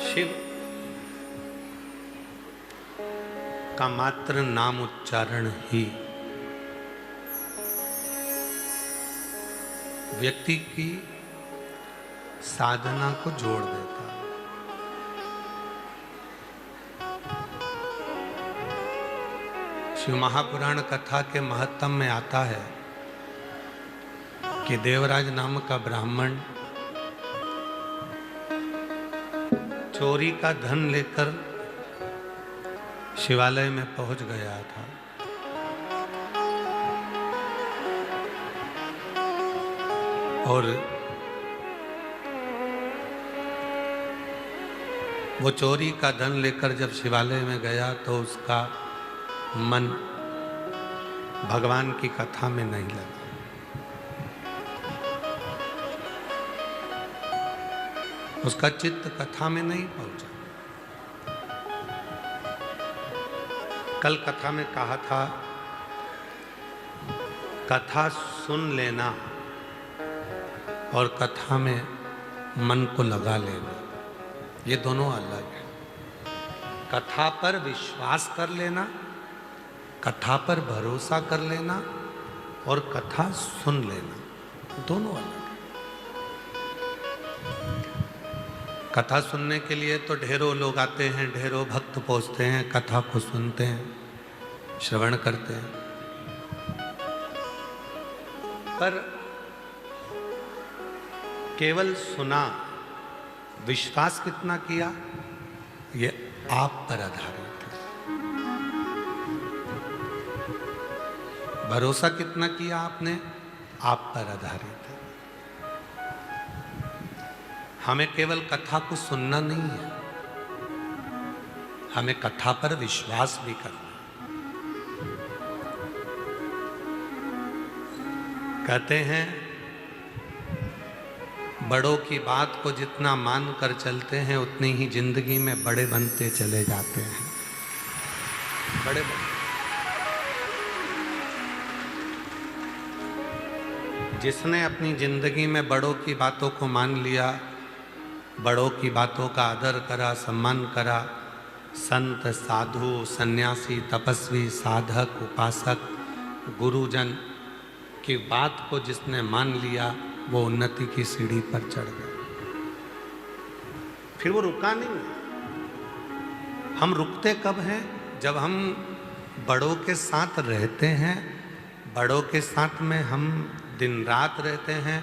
शिव का मात्र नाम उच्चारण ही व्यक्ति की साधना को जोड़ देता है। शिव महापुराण कथा के महत्तम में आता है कि देवराज नाम का ब्राह्मण चोरी का धन लेकर शिवालय में पहुंच गया था। और वो चोरी का धन लेकर जब शिवालय में गया तो उसका मन भगवान की कथा में नहीं लगा। उसका चित्त कथा में नहीं पहुंचा। कल कथा में कहा था, कथा सुन लेना और कथा में मन को लगा लेना, ये दोनों अलग है। कथा पर विश्वास कर लेना, कथा पर भरोसा कर लेना और कथा सुन लेना, दोनों अलग है। कथा सुनने के लिए तो ढेरों लोग आते हैं, ढेरों भक्त पहुंचते हैं, कथा को सुनते हैं, श्रवण करते हैं, पर केवल सुना, विश्वास कितना किया ये आप पर आधारित है। भरोसा कितना किया आपने, आप पर आधारित है। हमें केवल कथा को सुनना नहीं है, हमें कथा पर विश्वास भी करना है। कहते हैं बड़ों की बात को जितना मान कर चलते हैं उतनी ही जिंदगी में बड़े बनते चले जाते हैं। बड़े जिसने अपनी जिंदगी में बड़ों की बातों को मान लिया, बड़ों की बातों का आदर करा, सम्मान करा, संत, साधु, सन्यासी, तपस्वी, साधक, उपासक, गुरुजन की बात को जिसने मान लिया, वो उन्नति की सीढ़ी पर चढ़ गया। फिर वो रुका नहीं। हम रुकते कब हैं? जब हम बड़ों के साथ रहते हैं, बड़ों के साथ में हम दिन रात रहते हैं,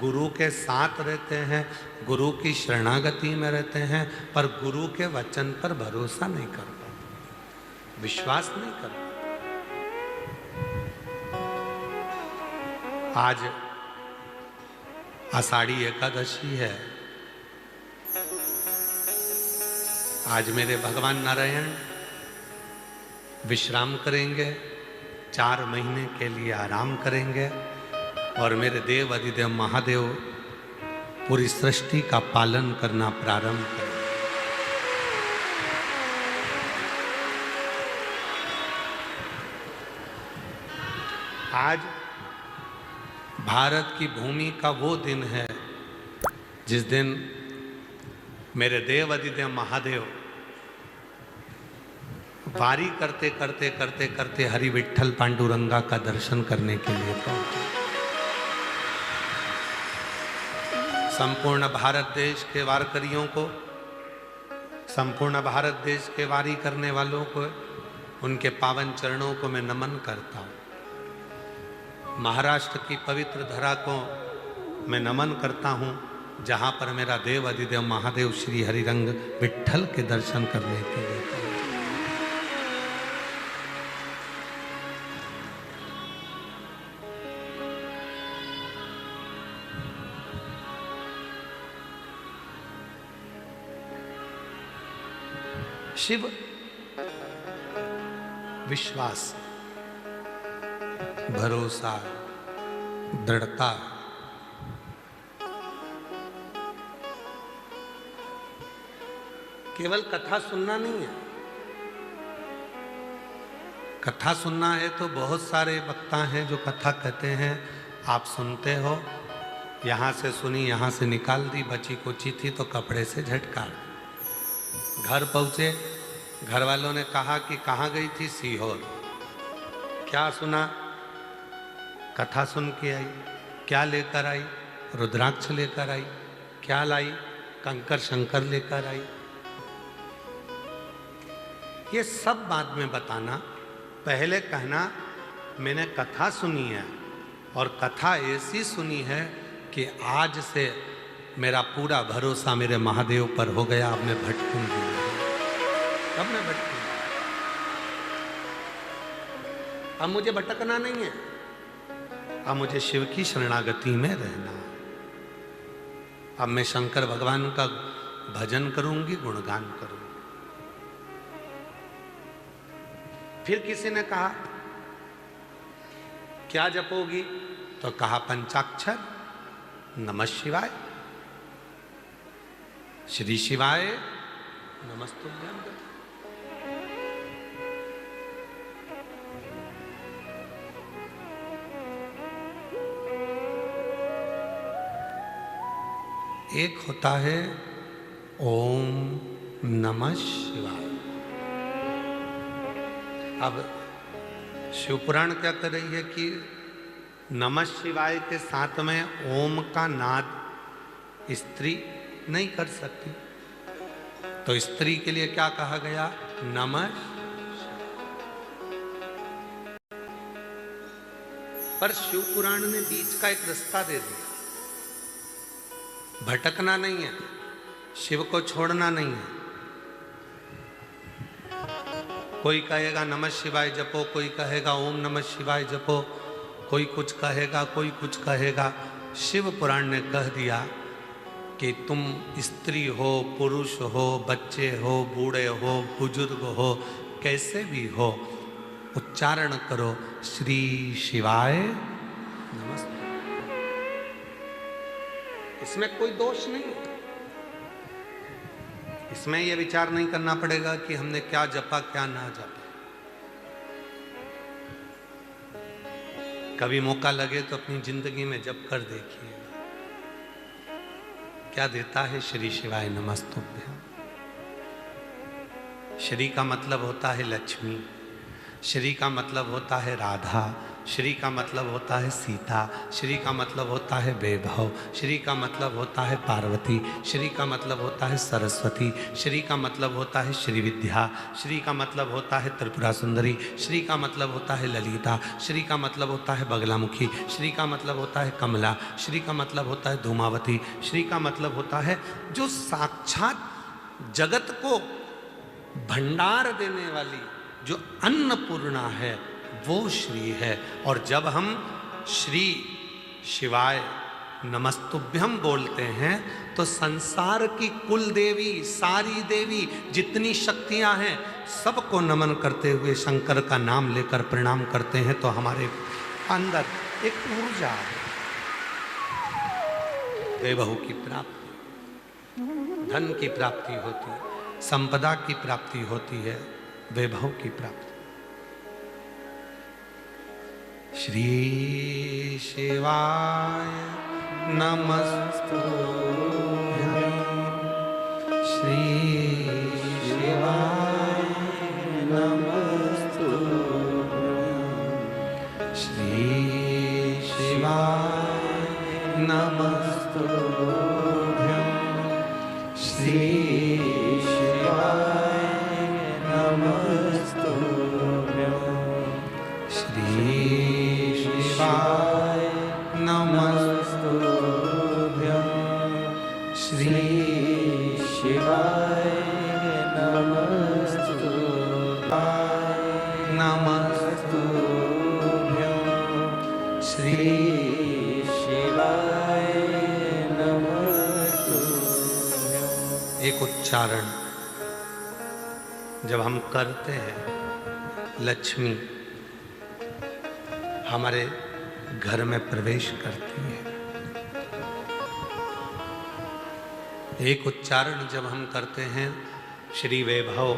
गुरु के साथ रहते हैं, गुरु की शरणागति में रहते हैं, पर गुरु के वचन पर भरोसा नहीं कर पाते, विश्वास नहीं कर पाते। आज आषाढ़ी एकादशी है। आज मेरे भगवान नारायण विश्राम करेंगे, 4 महीने के लिए आराम करेंगे और मेरे देव अधिदेव महादेव पूरी सृष्टि का पालन करना प्रारंभ करेंगे। आज भारत की भूमि का वो दिन है जिस दिन मेरे देव अधिदेव महादेव वारी करते करते करते करते हरि विठ्ठल पांडुरंगा का दर्शन करने के लिए पहुंचे। संपूर्ण भारत देश के वारकरियों को, संपूर्ण भारत देश के वारी करने वालों को, उनके पावन चरणों को मैं नमन करता हूँ। महाराष्ट्र की पवित्र धरा को मैं नमन करता हूँ, जहाँ पर मेरा देव अधिदेव महादेव श्री हरिरंग विठ्ठल के दर्शन करने के लिए पहुंचे। शिव विश्वास, भरोसा, दृढ़ता, केवल कथा सुनना नहीं है। कथा सुनना है तो बहुत सारे वक्ता हैं जो कथा कहते हैं, आप सुनते हो, यहाँ से सुनी यहाँ से निकाल दी, बची कुची थी तो कपड़े से झटका। घर पहुँचे, घर वालों ने कहा कि कहाँ गई थी? सीहोर। क्या सुना? कथा सुन के आई। क्या लेकर आई? रुद्राक्ष लेकर आई। क्या लाई? कंकर शंकर लेकर आई। ये सब बाद में बताना, पहले कहना मैंने कथा सुनी है और कथा ऐसी सुनी है कि आज से मेरा पूरा भरोसा मेरे महादेव पर हो गया, अब मैं भटकूंगी। अब मैं भटकूंगी, अब मुझे भटकना नहीं है, अब मुझे शिव की शरणागति में रहना। अब मैं शंकर भगवान का भजन करूंगी, गुणगान करूंगी। फिर किसी ने कहा क्या जपोगी? तो कहा पंचाक्षर, नमः शिवाय, श्री शिवाय नमस्तुभ्यं। एक होता है ओम नमः शिवाय। अब शिवपुराण क्या कर रही है कि नमः शिवाय के साथ में ओम का नाद स्त्री नहीं कर सकती, तो स्त्री के लिए क्या कहा गया? नमः। पर शिवपुराण ने बीच का एक रास्ता दे दिया। भटकना नहीं है, शिव को छोड़ना नहीं है। कोई कहेगा नमः शिवाय जपो, कोई कहेगा ओम नमः शिवाय जपो, कोई कुछ कहेगा, कोई कुछ कहेगा। शिव पुराण ने कह दिया कि तुम स्त्री हो, पुरुष हो, बच्चे हो, बूढ़े हो, बुजुर्ग हो, कैसे भी हो, उच्चारण करो श्री शिवाय नमस्ते। इसमें कोई दोष नहीं है। इसमें यह विचार नहीं करना पड़ेगा कि हमने क्या जपा क्या ना जपा। कभी मौका लगे तो अपनी जिंदगी में जप कर देखिए, क्या देता है श्री शिवाय नमस्तुभ्यं। श्री का मतलब होता है लक्ष्मी, श्री का मतलब होता है राधा, श्री का मतलब होता है सीता, श्री का मतलब होता है वैभव, श्री का मतलब होता है पार्वती, श्री का मतलब होता है सरस्वती, श्री का मतलब होता है श्री विद्या, श्री का मतलब होता है त्रिपुरा सुंदरी, श्री का मतलब होता है ललिता, श्री का मतलब होता है बगलामुखी, श्री का मतलब होता है कमला, श्री का मतलब होता है धूमावती, श्री का मतलब होता है जो साक्षात जगत को भंडार देने वाली जो अन्नपूर्णा है, वो श्री है। और जब हम श्री शिवाय नमस्तुभ्यं बोलते हैं तो संसार की कुल देवी, सारी देवी, जितनी शक्तियां हैं, सबको नमन करते हुए शंकर का नाम लेकर प्रणाम करते हैं। तो हमारे अंदर एक ऊर्जा, वैभव की प्राप्ति, धन की प्राप्ति होती है, संपदा की प्राप्ति होती है, वैभव की प्राप्ति। श्री शिवाय नमस्तुभ्यं, श्री शिवाय नमस्तुभ्यं, श्री शिवाय नमस्तुभ्यं, श्री शिवाय नमस्तुभ्यं, श्री शिवाय नमस्तुभ्यं, श्री शिवाय नमस्तुभ्यं, श्री शिवाय नमस्तुभ्यं। एक उच्चारण जब हम करते हैं, लक्ष्मी हमारे घर में प्रवेश करती है। एक उच्चारण जब हम करते हैं, श्री वैभव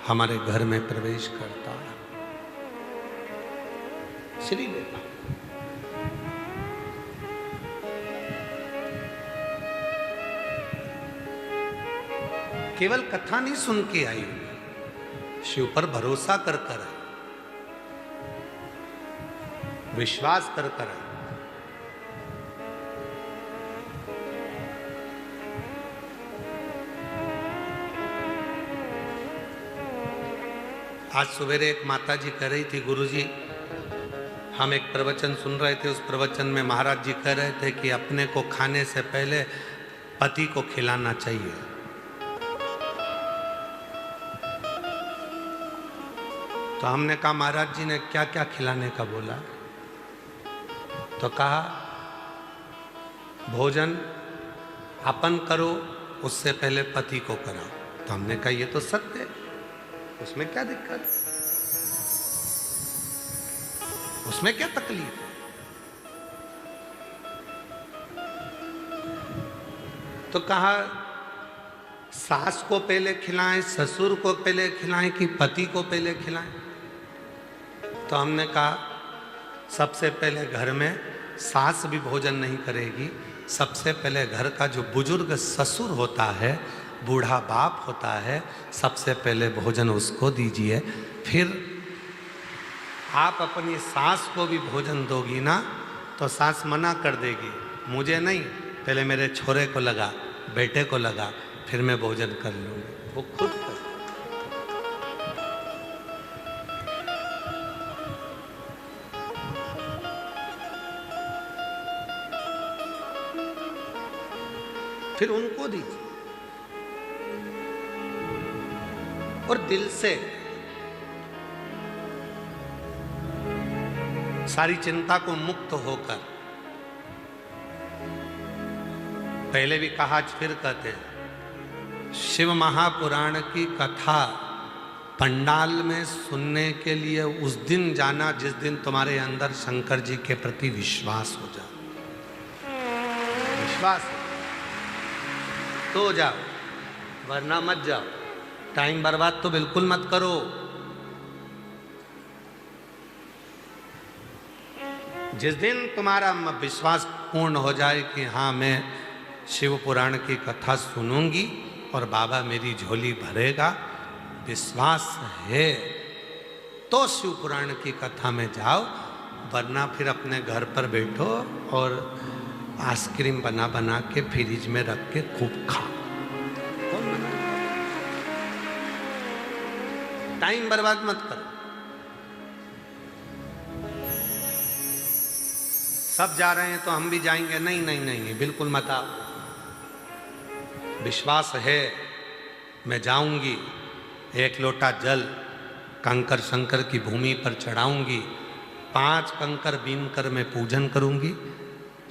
हमारे घर में प्रवेश करता है। श्री वैभव केवल कथा नहीं सुन के आई, शिव पर भरोसा कर कर आई, विश्वास कर कर आई। आज सवेरे एक माता जी कह रही थी, गुरुजी हम एक प्रवचन सुन रहे थे, उस प्रवचन में महाराज जी कह रहे थे कि अपने को खाने से पहले पति को खिलाना चाहिए। तो हमने कहा महाराज जी ने क्या क्या खिलाने का बोला? तो कहा भोजन अपन करो, उससे पहले पति को कराओ। तो हमने कहा ये तो सत्य है, उसमें क्या दिक्कत, उसमें क्या तकलीफ है? तो कहा सास को पहले खिलाएं, ससुर को पहले खिलाएं कि पति को पहले खिलाएं? तो हमने कहा सबसे पहले घर में सास भी भोजन नहीं करेगी, सबसे पहले घर का जो बुजुर्ग ससुर होता है, बूढ़ा बाप होता है, सबसे पहले भोजन उसको दीजिए। फिर आप अपनी सास को भी भोजन दोगी ना, तो सास मना कर देगी, मुझे नहीं, पहले मेरे छोरे को लगा, बेटे को लगा, फिर मैं भोजन कर लूँगी। वो खुद कर। फिर उनको दीजिए और दिल से सारी चिंता को मुक्त होकर, पहले भी कहा आज फिर कहते हैं, शिव महापुराण की कथा पंडाल में सुनने के लिए उस दिन जाना जिस दिन तुम्हारे अंदर शंकर जी के प्रति विश्वास हो जाए। विश्वास तो जाओ, वरना मत जाओ। टाइम बर्बाद तो बिल्कुल मत करो। जिस दिन तुम्हारा विश्वास पूर्ण हो जाए कि हाँ मैं शिव पुराण की कथा सुनूंगी और बाबा मेरी झोली भरेगा, विश्वास है तो शिव पुराण की कथा में जाओ, वरना फिर अपने घर पर बैठो और आइसक्रीम बना बना के फ्रिज में रख के खूब खाओ। टाइम बर्बाद मत करो। सब जा रहे हैं तो हम भी जाएंगे, नहीं नहीं नहीं, बिल्कुल मत आओ। विश्वास है मैं जाऊंगी, एक लोटा जल कंकर शंकर की भूमि पर चढ़ाऊंगी, 5 कंकर बीन कर मैं पूजन करूंगी,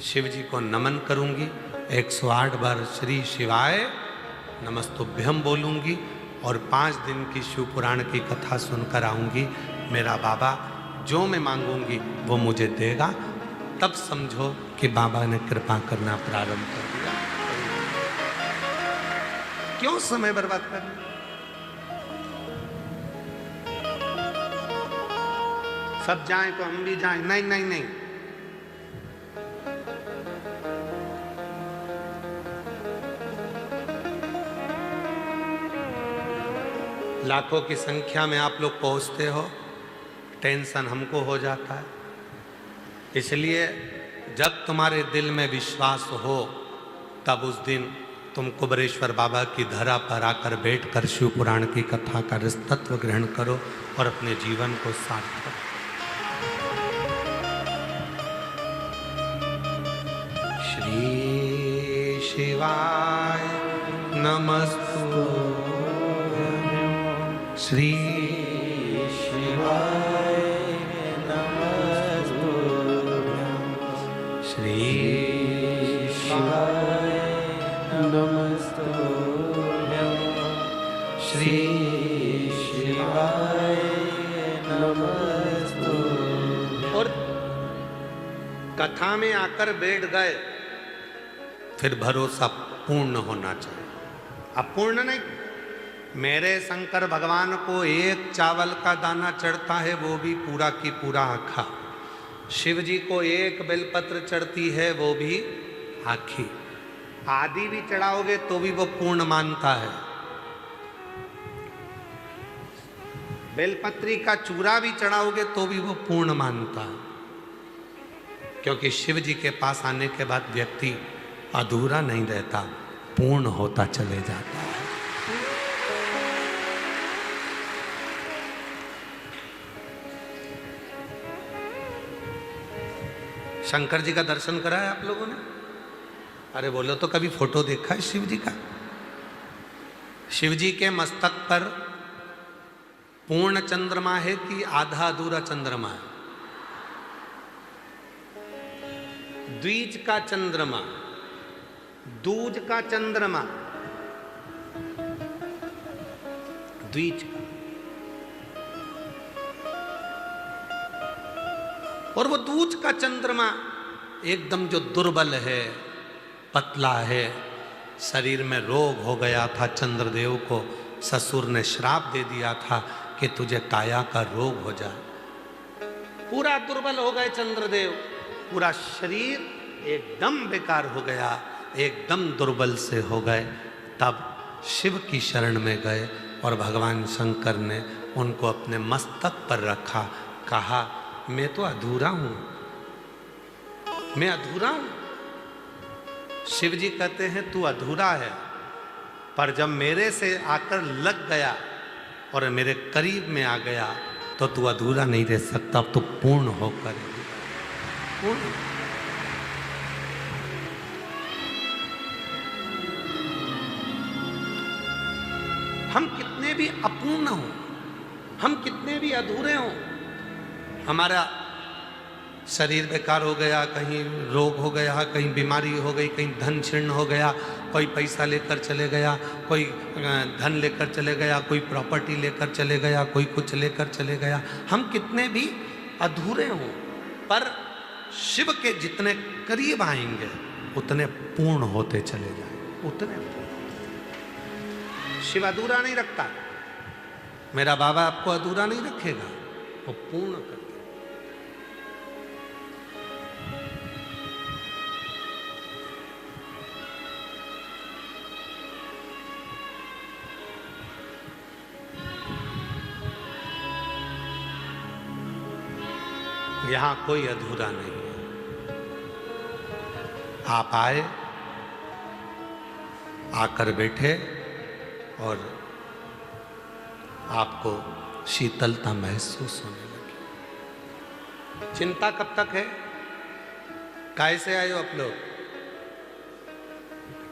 शिव जी को नमन करूंगी, 108 बार श्री शिवाय नमस्तुभ्यम बोलूंगी और 5 दिन की शिव पुराण की कथा सुनकर आऊंगी। मेरा बाबा जो मैं मांगूंगी वो मुझे देगा। तब समझो कि बाबा ने कृपा करना प्रारंभ कर दिया। क्यों समय बर्बाद करना? सब जाएं तो हम भी जाएं, नहीं नहीं नहीं। लाखों की संख्या में आप लोग पहुंचते हो, टेंशन हमको हो जाता है। इसलिए जब तुम्हारे दिल में विश्वास हो, तब उस दिन तुम कुबरेश्वर बाबा की धरा पर आकर बैठकर शिव पुराण की कथा का तत्व ग्रहण करो और अपने जीवन को सार्थक करो। श्री शिवाय नमस्तुभ्यं, श्री शिवाय नमस्तुभ्यं, श्री शिवाय नमस्तुभ्यं, श्री शिवाय नमस्तुभ्यं। और कथा में आकर बैठ गए, फिर भरोसा पूर्ण होना चाहिए, अपूर्ण नहीं। मेरे शंकर भगवान को एक चावल का दाना चढ़ता है, वो भी पूरा की पूरा आखा। शिव जी को एक बेलपत्र चढ़ती है, वो भी आखी। आदि भी चढ़ाओगे तो भी वो पूर्ण मानता है। बेलपत्री का चूरा भी चढ़ाओगे तो भी वो पूर्ण मानता है, क्योंकि शिव जी के पास आने के बाद व्यक्ति अधूरा नहीं रहता, पूर्ण होता चले जाता है। शंकर जी का दर्शन करा है आप लोगों ने? अरे बोलो तो, कभी फोटो देखा है शिव जी का? शिव जी के मस्तक पर पूर्ण चंद्रमा है कि आधा अधूरा चंद्रमा है? द्विज का चंद्रमा, दूज का चंद्रमा, द्विज का। और वो दूज का चंद्रमा एकदम जो दुर्बल है, पतला है, शरीर में रोग हो गया था, चंद्रदेव को ससुर ने श्राप दे दिया था कि तुझे काया का रोग हो जाए। पूरा दुर्बल हो गए चंद्रदेव, पूरा शरीर एकदम बेकार हो गया, एकदम दुर्बल से हो गए। तब शिव की शरण में गए और भगवान शंकर ने उनको अपने मस्तक पर रखा, कहा मैं तो अधूरा हूं, मैं अधूरा हूं। शिव जी कहते हैं तू अधूरा है, पर जब मेरे से आकर लग गया और मेरे करीब में आ गया तो तू अधूरा नहीं रह सकता, अब तो पूर्ण होकर पूर्ण। हम कितने भी अपूर्ण हों, हम कितने भी अधूरे हों, हमारा शरीर बेकार हो गया, कहीं रोग हो गया, कहीं बीमारी हो गई, कहीं धन क्षीण हो गया, कोई पैसा लेकर चले गया, कोई धन लेकर चले गया, कोई प्रॉपर्टी लेकर चले गया, कोई कुछ लेकर चले गया, हम कितने भी अधूरे हों, पर शिव के जितने करीब आएंगे उतने पूर्ण होते चले जाएंगे, उतने पूर्ण। शिव अधूरा नहीं रखता, मेरा बाबा आपको अधूरा नहीं रखेगा, वो पूर्ण कर। यहां कोई अधूरा नहीं है। आप आए, आकर बैठे और आपको शीतलता महसूस होने लगी। चिंता कब तक है? कैसे आए हो आप लोग?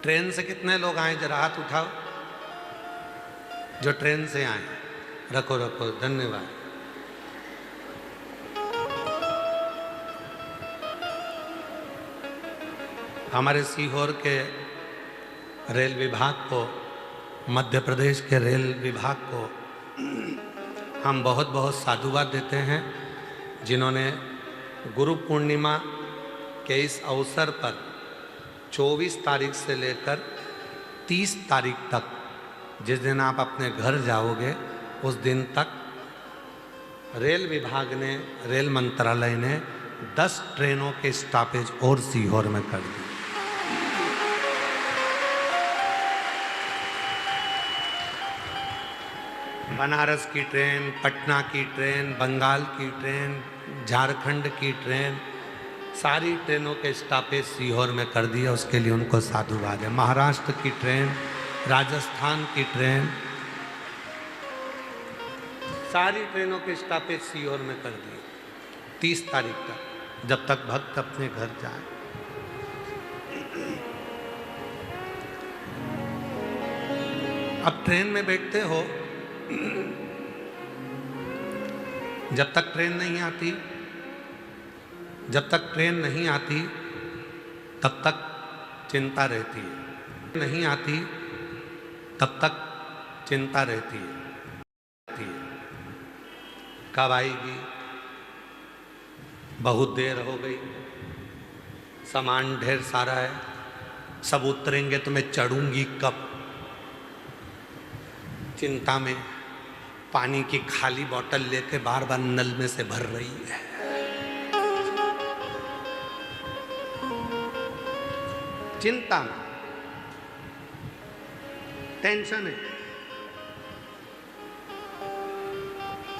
ट्रेन से कितने लोग आए? जरा हाथ उठाओ जो ट्रेन से आए। रखो रखो, धन्यवाद। हमारे सीहोर के रेल विभाग को, मध्य प्रदेश के रेल विभाग को हम बहुत बहुत साधुवाद देते हैं, जिन्होंने गुरु पूर्णिमा के इस अवसर पर 24 तारीख से लेकर 30 तारीख तक, जिस दिन आप अपने घर जाओगे उस दिन तक रेल विभाग ने, रेल मंत्रालय ने 10 ट्रेनों के स्टॉपेज और सीहोर में कर दिए। बनारस की ट्रेन, पटना की ट्रेन, बंगाल की ट्रेन, झारखंड की ट्रेन, सारी ट्रेनों के स्टॉपेज सीहोर में कर दिया, उसके लिए उनको साधुवाद है। महाराष्ट्र की ट्रेन, राजस्थान की ट्रेन, सारी ट्रेनों के स्टॉपेज सीहोर में कर दिए 30 तारीख तक, जब तक भक्त अपने घर जाए। अब ट्रेन में बैठते हो, जब तक ट्रेन नहीं आती, जब तक ट्रेन नहीं आती तब तक चिंता रहती है, नहीं आती तब तक चिंता रहती है। कब आएगी? बहुत देर हो गई, सामान ढेर सारा है, सब उतरेंगे तो मैं चढ़ूंगी कब? चिंता में पानी की खाली बोतल लेके बार बार नल में से भर रही है। चिंता में, टेंशन है।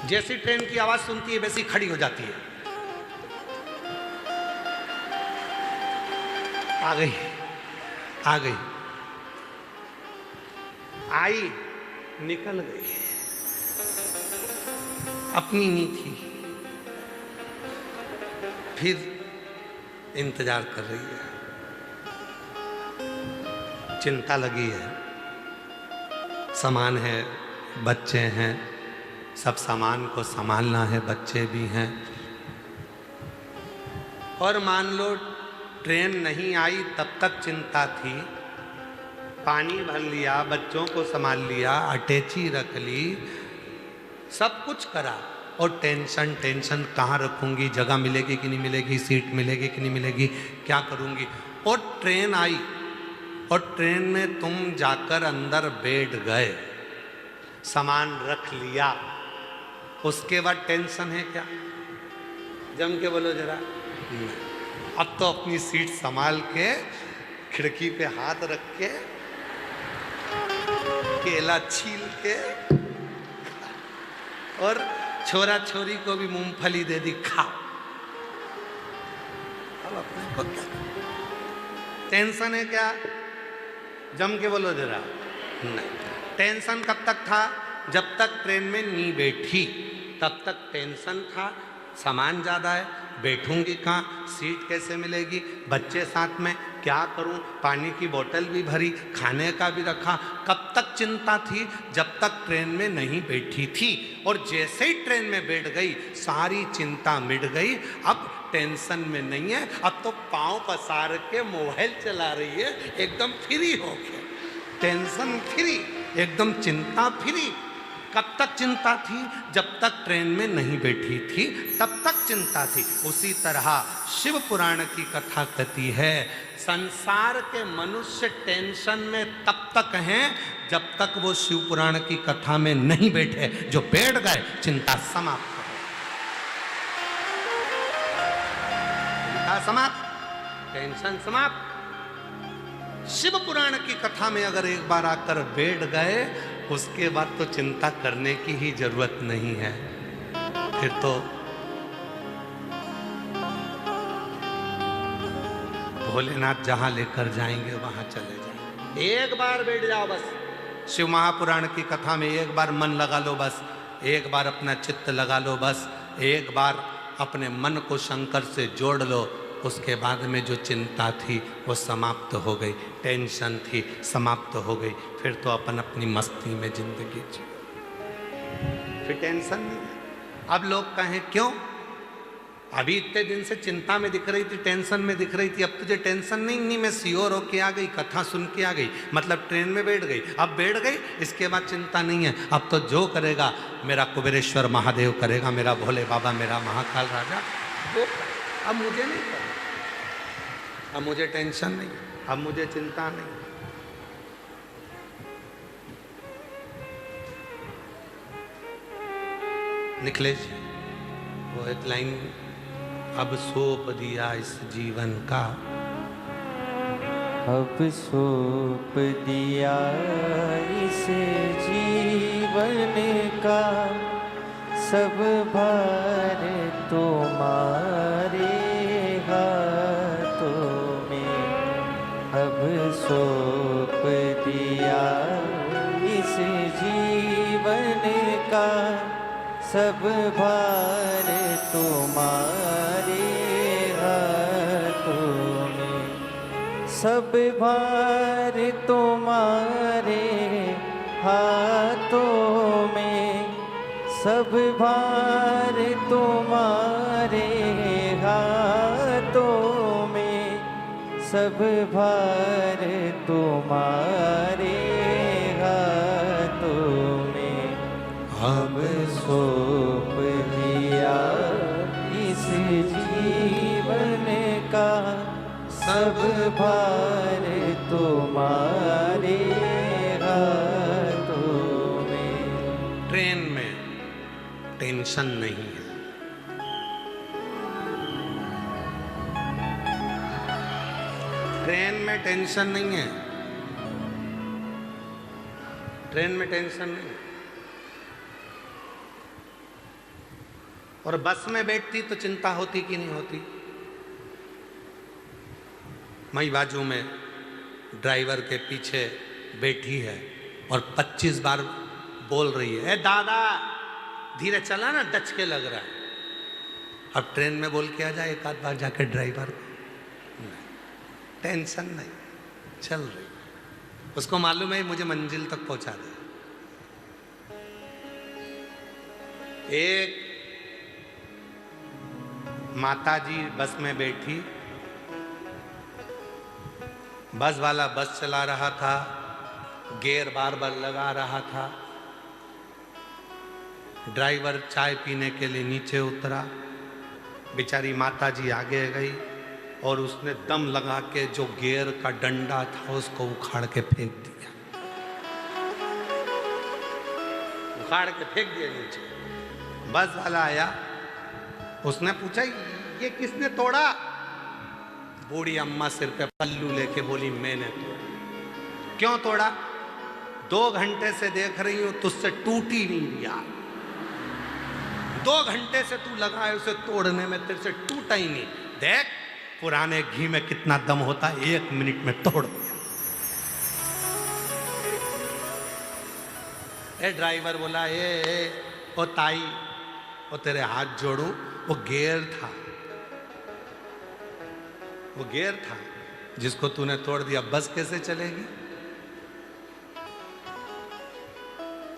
जैसी ट्रेन की आवाज सुनती है वैसी खड़ी हो जाती है। आ गई, आ गई, आई, निकल गई, अपनी नहीं थी, फिर इंतजार कर रही है, चिंता लगी है, सामान है, बच्चे हैं, सब सामान को संभालना है, बच्चे भी हैं। और मान लो ट्रेन नहीं आई तब तक चिंता थी, पानी भर लिया, बच्चों को संभाल लिया, अटैची रख ली, सब कुछ करा, और टेंशन टेंशन, कहाँ रखूंगी, जगह मिलेगी कि नहीं मिलेगी, सीट मिलेगी कि नहीं मिलेगी, क्या करूंगी। और ट्रेन आई और ट्रेन में तुम जाकर अंदर बैठ गए, सामान रख लिया, उसके बाद टेंशन है क्या? जम के बोलो जरा। अब तो अपनी सीट संभाल के, खिड़की पे हाथ रख के, केला छील के, और छोरा छोरी को भी मूंगफली दे दी, खाओ। अब अपने को क्या टेंशन है क्या? जम के बोलो जरा। नहीं, टेंशन कब तक था? जब तक ट्रेन में नहीं बैठी तब तक टेंशन था, सामान ज़्यादा है, बैठूंगी कहाँ, सीट कैसे मिलेगी, बच्चे साथ में, क्या करूं, पानी की बोतल भी भरी, खाने का भी रखा। कब तक चिंता थी? जब तक ट्रेन में नहीं बैठी थी। और जैसे ही ट्रेन में बैठ गई सारी चिंता मिट गई, अब टेंशन में नहीं है, अब तो पांव पसार के मोबाइल चला रही है, एकदम फ्री होके, टेंशन फ्री, एकदम चिंता फ्री। कब तक चिंता थी? जब तक ट्रेन में नहीं बैठी थी तब तक चिंता थी। उसी तरह शिव पुराण की कथा कहती है, संसार के मनुष्य टेंशन में तब तक हैं जब तक वो शिव पुराण की कथा में नहीं बैठे। जो बैठ गए चिंता समाप्त, चिंता समाप्त, टेंशन समाप्त। शिव पुराण की कथा में अगर एक बार आकर बैठ गए, उसके बाद तो चिंता करने की ही जरूरत नहीं है। फिर तो भोलेनाथ जहां लेकर जाएंगे वहां चले जाएंगे। एक बार बैठ जाओ बस, शिव महापुराण की कथा में एक बार मन लगा लो बस, एक बार अपना चित्त लगा लो बस, एक बार अपने मन को शंकर से जोड़ लो। उसके बाद में जो चिंता थी वो समाप्त हो गई, टेंशन थी समाप्त हो गई। फिर तो अपन अपनी मस्ती में जिंदगी जी, फिर टेंशन नहीं। अब लोग कहें क्यों, अभी इतने दिन से चिंता में दिख रही थी, टेंशन में दिख रही थी, अब तुझे टेंशन नहीं? नहीं, मैं श्योर होके आ गई, कथा सुन के आ गई, मतलब ट्रेन में बैठ गई, अब बैठ गई, इसके बाद चिंता नहीं है। अब तो जो करेगा मेरा कुबेरेश्वर महादेव करेगा, मेरा भोले बाबा, मेरा महाकाल राजा वो, अब मुझे नहीं करना, अब मुझे टेंशन नहीं, अब मुझे चिंता नहीं। निकले वो एक लाइन, अब सौंप दिया इस जीवन का, अब सौंप दिया इस जीवन का, सब भार तुम्हारे हाथों में। अब सौंप दिया इस जीवन का, सब भार तुम्हारे हाथों में। सब भार तुम्हारे हाथों में, सब भार तुम्हारे हाथों में, सब भार तुम्हारे हाथों में। अब सौंप दिया इस जीवन का, सब भार तुम्हारे हाथों में। ट्रेन में टेंशन नहीं है, ट्रेन में टेंशन नहीं है, ट्रेन में टेंशन नहीं है। और बस में बैठती तो चिंता होती कि नहीं होती। मई बाजू में ड्राइवर के पीछे बैठी है और 25 बार बोल रही है, ए दादा धीरे चला ना, दच के लग रहा है। अब ट्रेन में बोल के आ जाए एक आध बार जाके ड्राइवर, टेंशन नहीं, चल रही, उसको मालूम है मुझे मंजिल तक पहुंचा दे। एक माता जी बस में बैठी, बस वाला बस चला रहा था, गियर बार बार लगा रहा था। ड्राइवर चाय पीने के लिए नीचे उतरा, बेचारी माता जी आगे गई और उसने दम लगा के जो गियर का डंडा था उसको उखाड़ के फेंक दिया, उखाड़ के फेंक दिया नीचे। बस वाला आया, उसने पूछा ये किसने तोड़ा? बूढ़ी अम्मा सिर पे पल्लू लेके बोली मैंने तोड़ा। क्यों तोड़ा? 2 घंटे से देख रही हूं तुझसे टूट ही नहीं दिया, 2 घंटे से तू लगा है उसे तोड़ने में, तेरे से टूटा ही नहीं। देख पुराने घी में कितना दम होता है, 1 मिनट में तोड़ दिया। ए ड्राइवर बोला, ओ ताई, ओ तेरे हाथ जोड़ू, वो गियर था, वो गियर था जिसको तूने तोड़ दिया, बस कैसे चलेगी?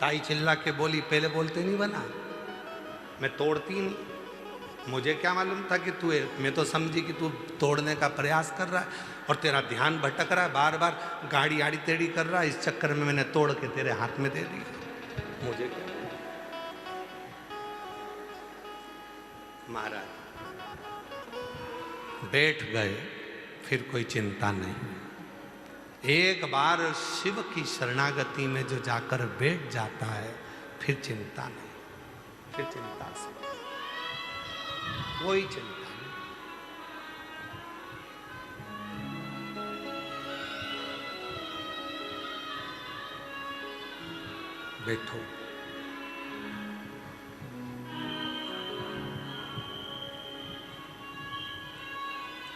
ताई चिल्ला के बोली, पहले बोलते नहीं बना, मैं तोड़ती नहीं, मुझे क्या मालूम था कि तू, मैं तो समझी कि तू तोड़ने का प्रयास कर रहा है और तेरा ध्यान भटक रहा है, बार बार गाड़ी आड़ी टेढ़ी कर रहा है, इस चक्कर में मैंने तोड़ के तेरे हाथ में दे दिया, मुझे क्या। महाराज बैठ गए, फिर कोई चिंता नहीं। एक बार शिव की शरणागति में जो जाकर बैठ जाता है, फिर चिंता नहीं, फिर चिंता से कोई चिंता नहीं। बैठो,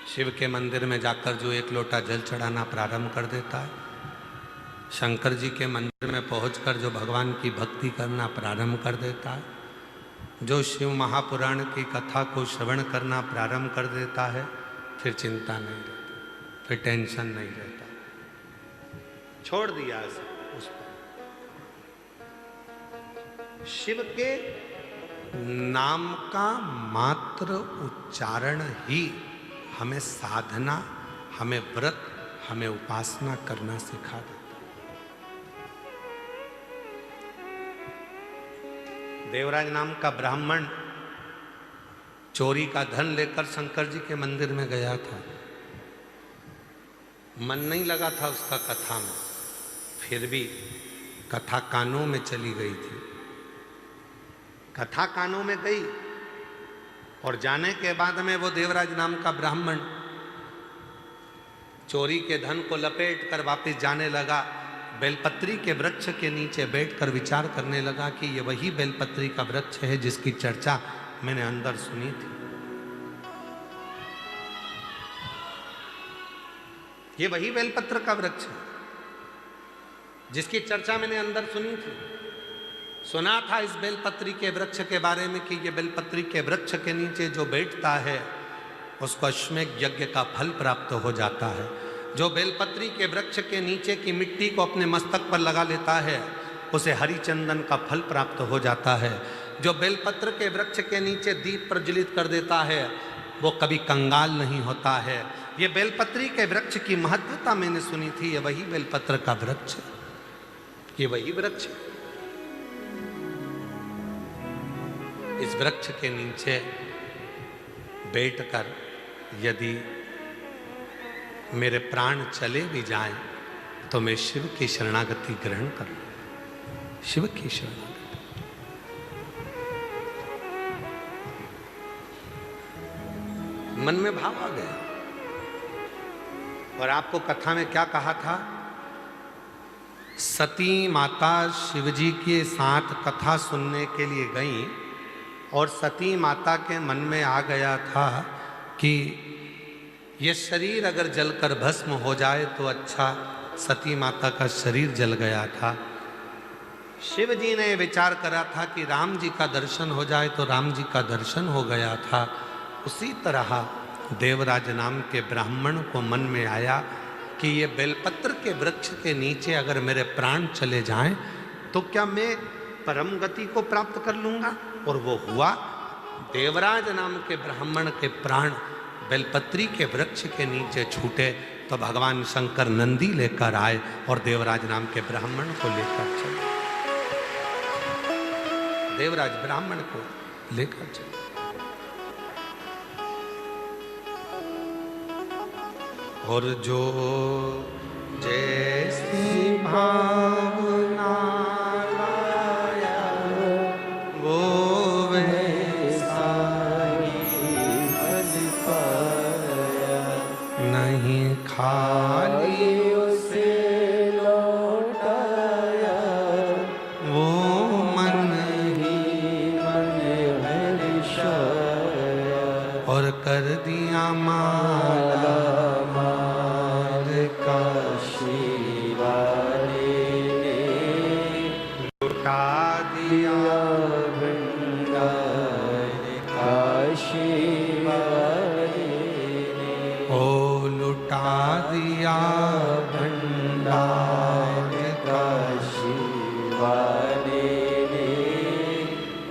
शिव के मंदिर में जाकर जो 1 लोटा जल चढ़ाना प्रारंभ कर देता है, शंकर जी के मंदिर में पहुंचकर जो भगवान की भक्ति करना प्रारंभ कर देता है, जो शिव महापुराण की कथा को श्रवण करना प्रारंभ कर देता है, फिर चिंता नहीं रहती, फिर टेंशन नहीं रहता, छोड़ दिया उस पर। शिव के नाम का मात्र उच्चारण ही हमें साधना, हमें व्रत, हमें उपासना करना सिखा देता। देवराज नाम का ब्राह्मण चोरी का धन लेकर शंकर जी के मंदिर में गया था, मन नहीं लगा था उसका कथा में, फिर भी कथा कानों में चली गई थी। कथा कानों में गई और जाने के बाद में वो देवराज नाम का ब्राह्मण चोरी के धन को लपेट कर वापिस जाने लगा। बेलपत्री के वृक्ष के नीचे बैठकर विचार करने लगा कि ये वही बेलपत्री का वृक्ष है जिसकी चर्चा मैंने अंदर सुनी थी, ये वही बेलपत्र का वृक्ष है जिसकी चर्चा मैंने अंदर सुनी थी। सुना था इस बेलपत्री के वृक्ष के बारे में कि ये बेलपत्री के वृक्ष के नीचे जो बैठता है उसको अश्वमेध यज्ञ का फल प्राप्त हो जाता है। जो बेलपत्री के वृक्ष के नीचे की मिट्टी को अपने मस्तक पर लगा लेता है उसे हरिचंदन का फल प्राप्त हो जाता है। जो बेलपत्र के वृक्ष के नीचे दीप प्रज्वलित कर देता है वो कभी कंगाल नहीं होता है। ये बेलपत्री के वृक्ष की महत्वता मैंने सुनी थी, ये वही बेलपत्र का वृक्ष, ये वही वृक्ष। इस वृक्ष के नीचे बैठकर यदि मेरे प्राण चले भी जाएं तो मैं शिव की शरणागति ग्रहण कर लूं, शिव की शरणागति। मन में भाव आ गया। और आपको कथा में क्या कहा था? सती माता शिवजी के साथ कथा सुनने के लिए गई और सती माता के मन में आ गया था कि ये शरीर अगर जलकर भस्म हो जाए तो अच्छा। सती माता का शरीर जल गया था। शिव जी ने विचार करा था कि राम जी का दर्शन हो जाए तो राम जी का दर्शन हो गया था। उसी तरह देवराज नाम के ब्राह्मण को मन में आया कि ये बेलपत्र के वृक्ष के नीचे अगर मेरे प्राण चले जाएं तो क्या मैं परम गति को प्राप्त कर लूँगा। और वो हुआ। देवराज नाम के ब्राह्मण के प्राण बेलपत्री के वृक्ष के नीचे छूटे तो भगवान शंकर नंदी लेकर आए और देवराज नाम के ब्राह्मण को लेकर चले। देवराज ब्राह्मण को लेकर चले। और जो जैसी भावना लाया वो वैसा ही फल पाया। नहीं खाली उसे लौटाया वो मन ही मन हर्षाया। और कर दिया माला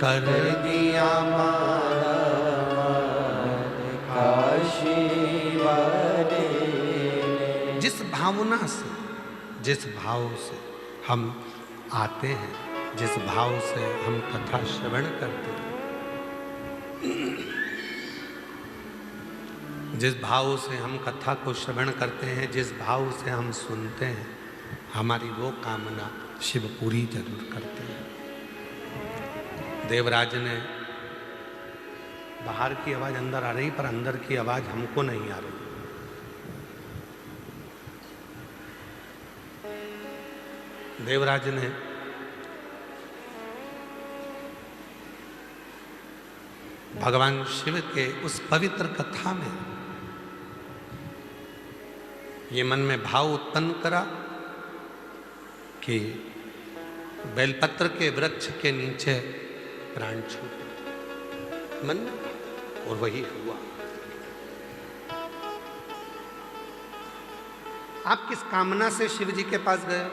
कर दिया माला काशी वाले। जिस भावना से, जिस भाव से हम आते हैं, जिस भाव से हम कथा श्रवण करते हैं, जिस भाव से हम कथा को श्रवण करते हैं, जिस भाव से हम सुनते हैं, हमारी वो कामना शिव पूरी जरूर करते हैं। देवराज ने बाहर की आवाज अंदर आ रही पर अंदर की आवाज हमको नहीं आ रही। देवराज ने भगवान शिव के उस पवित्र कथा में ये मन में भाव उत्पन्न करा कि बेलपत्र के वृक्ष के नीचे प्राण छूटे मन में, और वही हुआ। आप किस कामना से शिव जी के पास गए?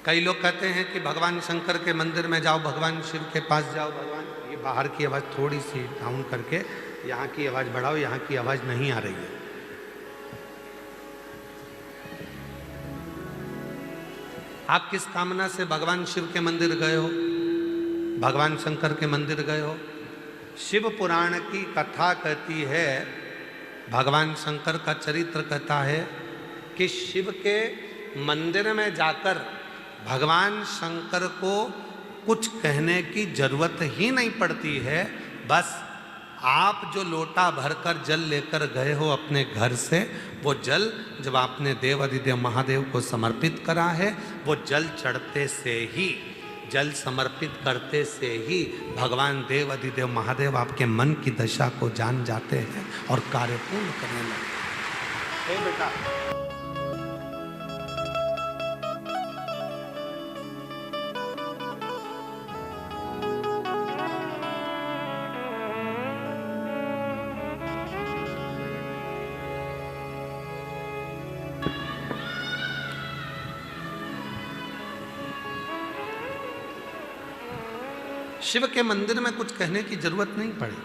कई लोग कहते हैं कि भगवान शंकर के मंदिर में जाओ, भगवान शिव के पास जाओ। भगवान, ये बाहर की आवाज थोड़ी सी डाउन करके यहाँ की आवाज बढ़ाओ, यहाँ की आवाज नहीं आ रही है। आप किस कामना से भगवान शिव के मंदिर गए हो, भगवान शंकर के मंदिर गए हो? शिव पुराण की कथा कहती है, भगवान शंकर का चरित्र कहता है कि शिव के मंदिर में जाकर भगवान शंकर को कुछ कहने की जरूरत ही नहीं पड़ती है। बस आप जो लोटा भरकर जल लेकर गए हो अपने घर से, वो जल जब आपने देव अधिदेव महादेव को समर्पित करा है, वो जल चढ़ते से ही, जल समर्पित करते से ही भगवान देव अधिदेव महादेव आपके मन की दशा को जान जाते हैं और कार्य पूर्ण करने लगते हैं। बेटा, शिव के मंदिर में कुछ कहने की जरूरत नहीं पड़ी।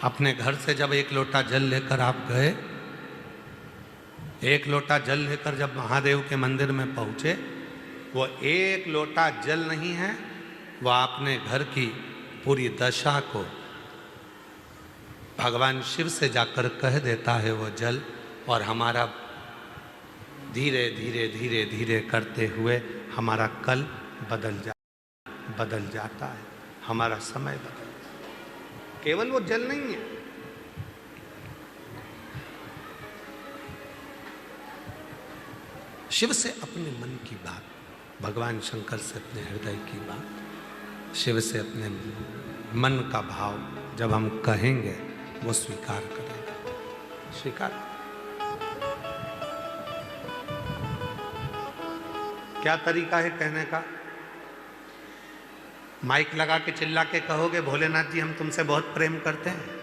अपने घर से जब एक लोटा जल लेकर आप गए, एक लोटा जल लेकर जब महादेव के मंदिर में पहुंचे, वो एक लोटा जल नहीं है, वो आपने घर की पूरी दशा को भगवान शिव से जाकर कह देता है वो जल, और हमारा धीरे धीरे धीरे धीरे करते हुए हमारा कल बदल जाता है, हमारा समय बदल जाता है। केवल वो जल नहीं है, शिव से अपने मन की बात भगवान शंकर से अपने हृदय की बात, शिव से अपने मन का भाव जब हम कहेंगे वो स्वीकार करेगा। स्वीकार। क्या तरीका है कहने का? माइक लगा के चिल्ला के कहोगे भोलेनाथ जी हम तुमसे बहुत प्रेम करते हैं?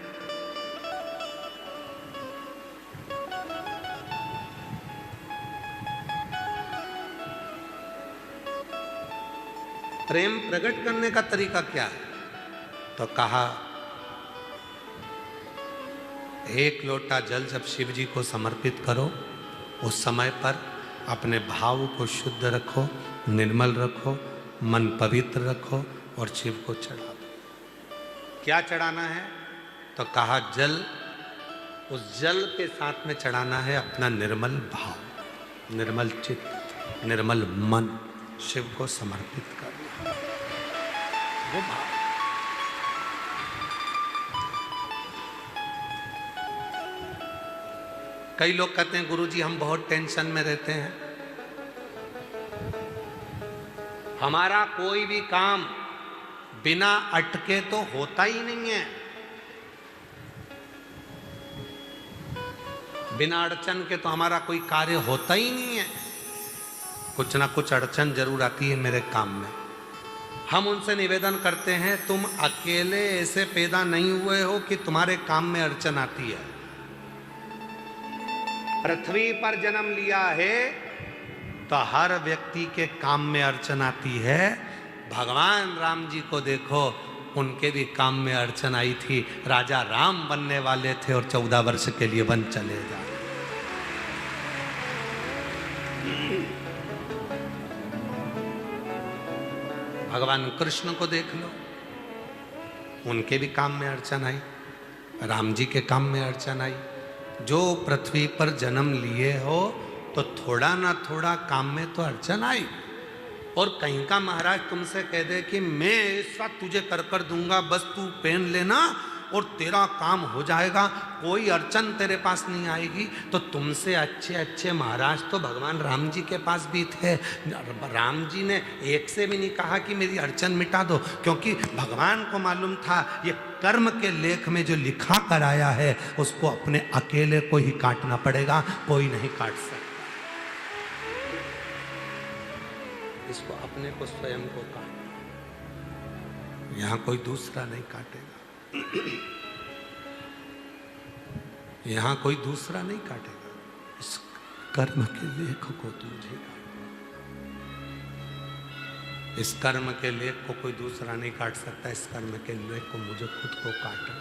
प्रेम प्रकट करने का तरीका क्या है? तो कहा, एक लोटा जल जब शिव जी को समर्पित करो, उस समय पर अपने भाव को शुद्ध रखो, निर्मल रखो, मन पवित्र रखो और शिव को चढ़ा दो। क्या चढ़ाना है? तो कहा जल, उस जल के साथ में चढ़ाना है अपना निर्मल भाव, निर्मल चित्त, निर्मल मन, शिव को समर्पित करना वो भाव। कई लोग कहते हैं गुरुजी हम बहुत टेंशन में रहते हैं, हमारा कोई भी काम बिना अटके तो होता ही नहीं है, बिना अड़चन के तो हमारा कोई कार्य होता ही नहीं है, कुछ ना कुछ अड़चन जरूर आती है मेरे काम में। हम उनसे निवेदन करते हैं तुम अकेले ऐसे पैदा नहीं हुए हो कि तुम्हारे काम में अड़चन आती है। पृथ्वी पर जन्म लिया है तो हर व्यक्ति के काम में अड़चन आती है। भगवान राम जी को देखो, उनके भी काम में अड़चन आई थी। राजा राम बनने वाले थे और 14 वर्ष के लिए वन चले जा। भगवान कृष्ण को देख लो, उनके भी काम में अड़चन आई, राम जी के काम में अड़चन आई। जो पृथ्वी पर जन्म लिए हो तो थोड़ा ना थोड़ा काम में तो अड़चन आई। और कहीं का महाराज तुमसे कह दे कि मैं इस वक्त तुझे कर दूंगा, बस तू पेन लेना और तेरा काम हो जाएगा, कोई अड़चन तेरे पास नहीं आएगी, तो तुमसे अच्छे अच्छे महाराज तो भगवान राम जी के पास भी थे। राम जी ने एक से भी नहीं कहा कि मेरी अड़चन मिटा दो, क्योंकि भगवान को मालूम था ये कर्म के लेख में जो लिखा कर आया है उसको अपने अकेले को ही काटना पड़ेगा, कोई नहीं काट सकता। इसको अपने को स्वयं को काटना, यहां कोई दूसरा नहीं काटेगा, यहां कोई दूसरा नहीं काटेगा। इस कर्म के लेख को तुझे, इस कर्म के लेख को कोई दूसरा नहीं काट सकता। इस कर्म के लेख को मुझे खुद को काटना,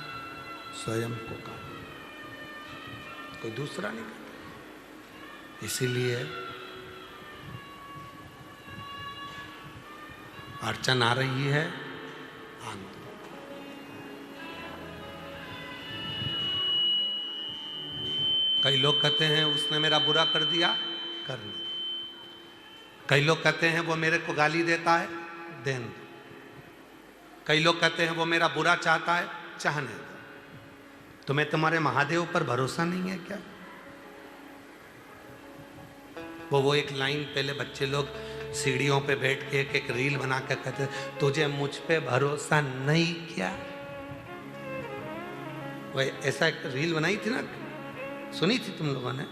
स्वयं को काटना, कोई दूसरा नहीं काटेगा। इसीलिए अड़चन आ रही है, आने दो। कई लोग कहते हैं उसने मेरा बुरा कर दिया, करने। कई लोग कहते हैं वो मेरे को गाली देता है, देने दो। कई लोग कहते हैं वो मेरा बुरा चाहता है, चाहने दो। तुम्हें तुम्हारे महादेव पर भरोसा नहीं है क्या? वो एक लाइन पहले बच्चे लोग सीढ़ियों पे बैठ के एक रील बना के कहते तुझे मुझ पे भरोसा नहीं क्या? वही ऐसा एक रील बनाई थी ना, सुनी थी तुम लोगों ने?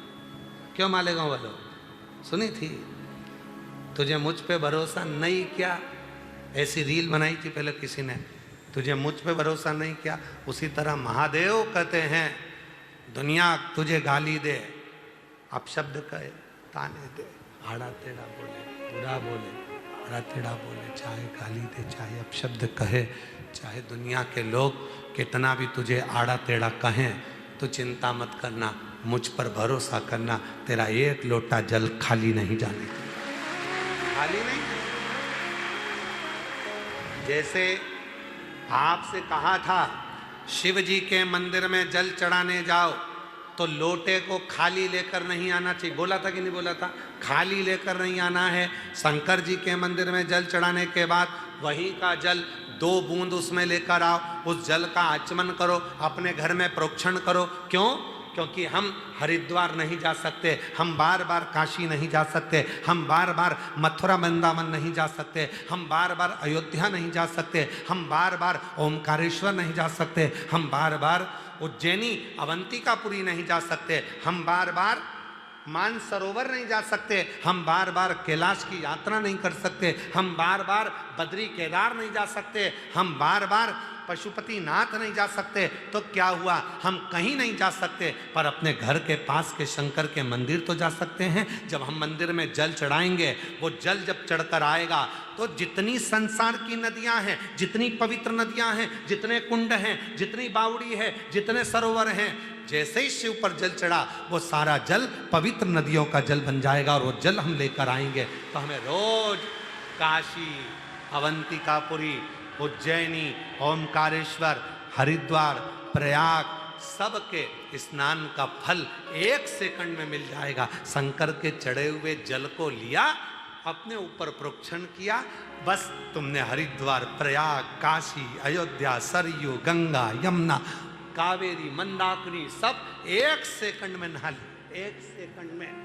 क्यों मालेगांव वालों, सुनी थी? तुझे मुझ पे भरोसा नहीं क्या, ऐसी रील बनाई थी पहले किसी ने, तुझे मुझ पे भरोसा नहीं क्या। उसी तरह महादेव कहते हैं दुनिया तुझे गाली दे, अपशब्द कहे, ताने दे, आड़ा टेढ़ा बोले, बुरा बोले, आड़ा टेढ़ा बोले, चाहे गाली दे, चाहे अपशब्द कहे, चाहे दुनिया के लोग कितना भी तुझे आड़ा टेढ़ा कहें, तो चिंता मत करना, मुझ पर भरोसा करना, तेरा एक लोटा जल खाली नहीं जाने, खाली नहीं। जैसे आपसे कहा था शिव जी के मंदिर में जल चढ़ाने जाओ तो लोटे को खाली लेकर नहीं आना चाहिए, बोला था कि नहीं बोला था? खाली लेकर नहीं आना है। शंकर जी के मंदिर में जल चढ़ाने के बाद वहीं का जल 2 बूंद उसमें लेकर आओ, उस जल का आचमन करो, अपने घर में प्रोक्षण करो। क्यों? क्योंकि हम हरिद्वार नहीं जा सकते, हम बार बार काशी नहीं जा सकते, हम बार बार मथुरा वृंदावन नहीं जा सकते, हम बार बार अयोध्या नहीं जा सकते, हम बार बार ओमकारेश्वर नहीं जा सकते, हम बार बार उज्जैनी अवंतिकापुरी नहीं जा सकते, हम बार बार मानसरोवर नहीं जा सकते, हम बार बार कैलाश की यात्रा नहीं कर सकते, हम बार बार बद्री केदार नहीं जा सकते, हम बार बार पशुपतिनाथ नहीं जा सकते। तो क्या हुआ, हम कहीं नहीं जा सकते, पर अपने घर के पास के शंकर के मंदिर तो जा सकते हैं। जब हम मंदिर में जल चढ़ाएंगे, वो जल जब चढ़कर आएगा तो जितनी संसार की नदियां हैं, जितनी पवित्र नदियां हैं, जितने कुंड हैं, जितनी बावड़ी है, जितने सरोवर हैं, जैसे ही शिव पर जल चढ़ा वो सारा जल पवित्र नदियों का जल बन जाएगा और वो जल हम लेकर आएंगे। तो हमें रोज काशी, अवंतिकापुरी, उज्जैनी, ओमकारेश्वर, हरिद्वार, प्रयाग सबके स्नान का फल 1 सेकंड में मिल जाएगा। शंकर के चढ़े हुए जल को लिया, अपने ऊपर प्रोक्षण किया, बस तुमने हरिद्वार, प्रयाग, काशी, अयोध्या, सरयू, गंगा, यमुना, कावेरी, मंदाकिनी सब 1 सेकंड में नहा ली, 1 सेकंड में।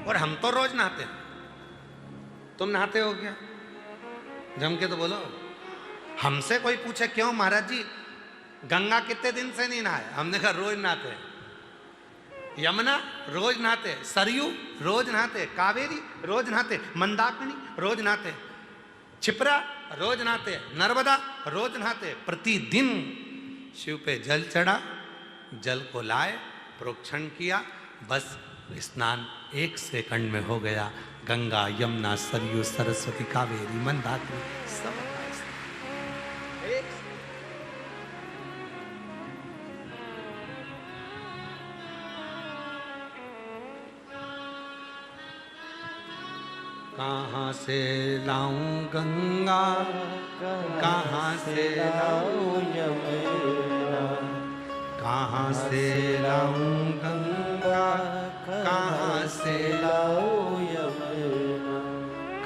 और हम तो रोज नहाते हैं, तुम नहाते हो क्या? जम के तो बोलो। हमसे कोई पूछे क्यों महाराज जी गंगा कितने दिन से नहीं नहाए, हमने कहा रोज नहाते हैं। यमुना रोज नहाते, सरयू रोज नहाते, कावेरी रोज नहाते, मंदाकिनी रोज नहाते, क्षिप्रा रोज नहाते, नर्मदा रोज नहाते। प्रतिदिन शिव पे जल चढ़ा, जल को लाए, प्रोक्षण किया, बस स्नान 1 सेकंड में हो गया। गंगा, यमुना, सरयू, सरस्वती, कावेरी, मंदाकिनी सब कहाँ से लाऊं गंगा, कहाँ से लाऊं यमुना, कहाँ से लाऊं गंगा, कहाँ से लाऊं यमुना,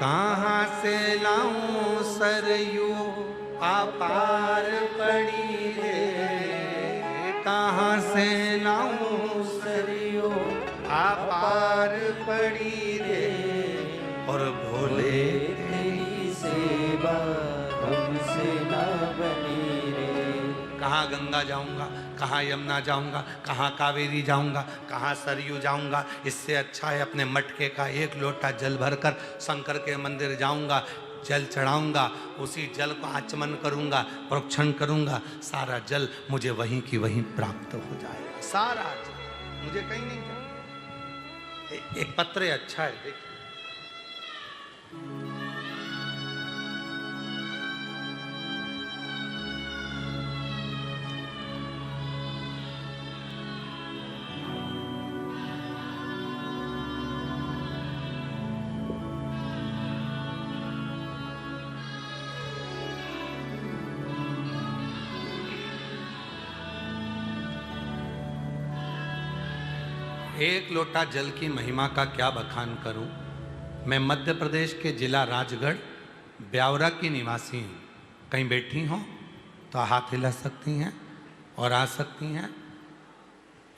कहाँ से लाऊं सरयू अपार पड़ी रे, कहाँ से लाऊं सरयू अपार पड़ी रे, और भोले तेरी सेवा हमसे ना बनी रे। कहाँ गंगा जाऊंगा, कहाँ यमुना जाऊंगा, कहाँ कावेरी जाऊंगा, कहाँ सरयू जाऊंगा। इससे अच्छा है अपने मटके का 1 लोटा जल भरकर शंकर के मंदिर जाऊंगा, जल चढ़ाऊंगा, उसी जल को आचमन करूंगा, प्रोक्षण करूंगा, सारा जल मुझे वहीं की वहीं प्राप्त हो जाएगा। सारा जल मुझे कहीं नहीं जाए। एक पत्र अच्छा है, देखिए। एक लोटा जल की महिमा का क्या बखान करूं। मैं मध्य प्रदेश के जिला राजगढ़ ब्यावरा की निवासी हूँ। कहीं बैठी हों तो हाथ हिला सकती हैं और आ सकती हैं।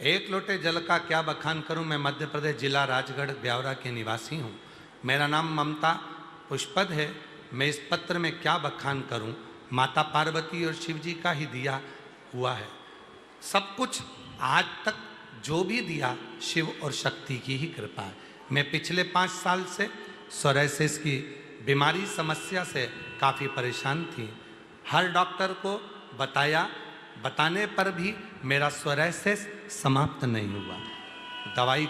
1 लोटे जल का क्या बखान करूं। मैं मध्य प्रदेश जिला राजगढ़ ब्यावरा के निवासी हूँ। मेरा नाम ममता पुष्पद है। मैं इस पत्र में क्या बखान करूं। माता पार्वती और शिव जी का ही दिया हुआ है। सब कुछ आज तक जो भी दिया शिव और शक्ति की ही कृपा है। मैं पिछले 5 साल से सोराइसिस की बीमारी समस्या से काफ़ी परेशान थी। हर डॉक्टर को बताया, बताने पर भी मेरा सोराइसिस समाप्त नहीं हुआ। दवाई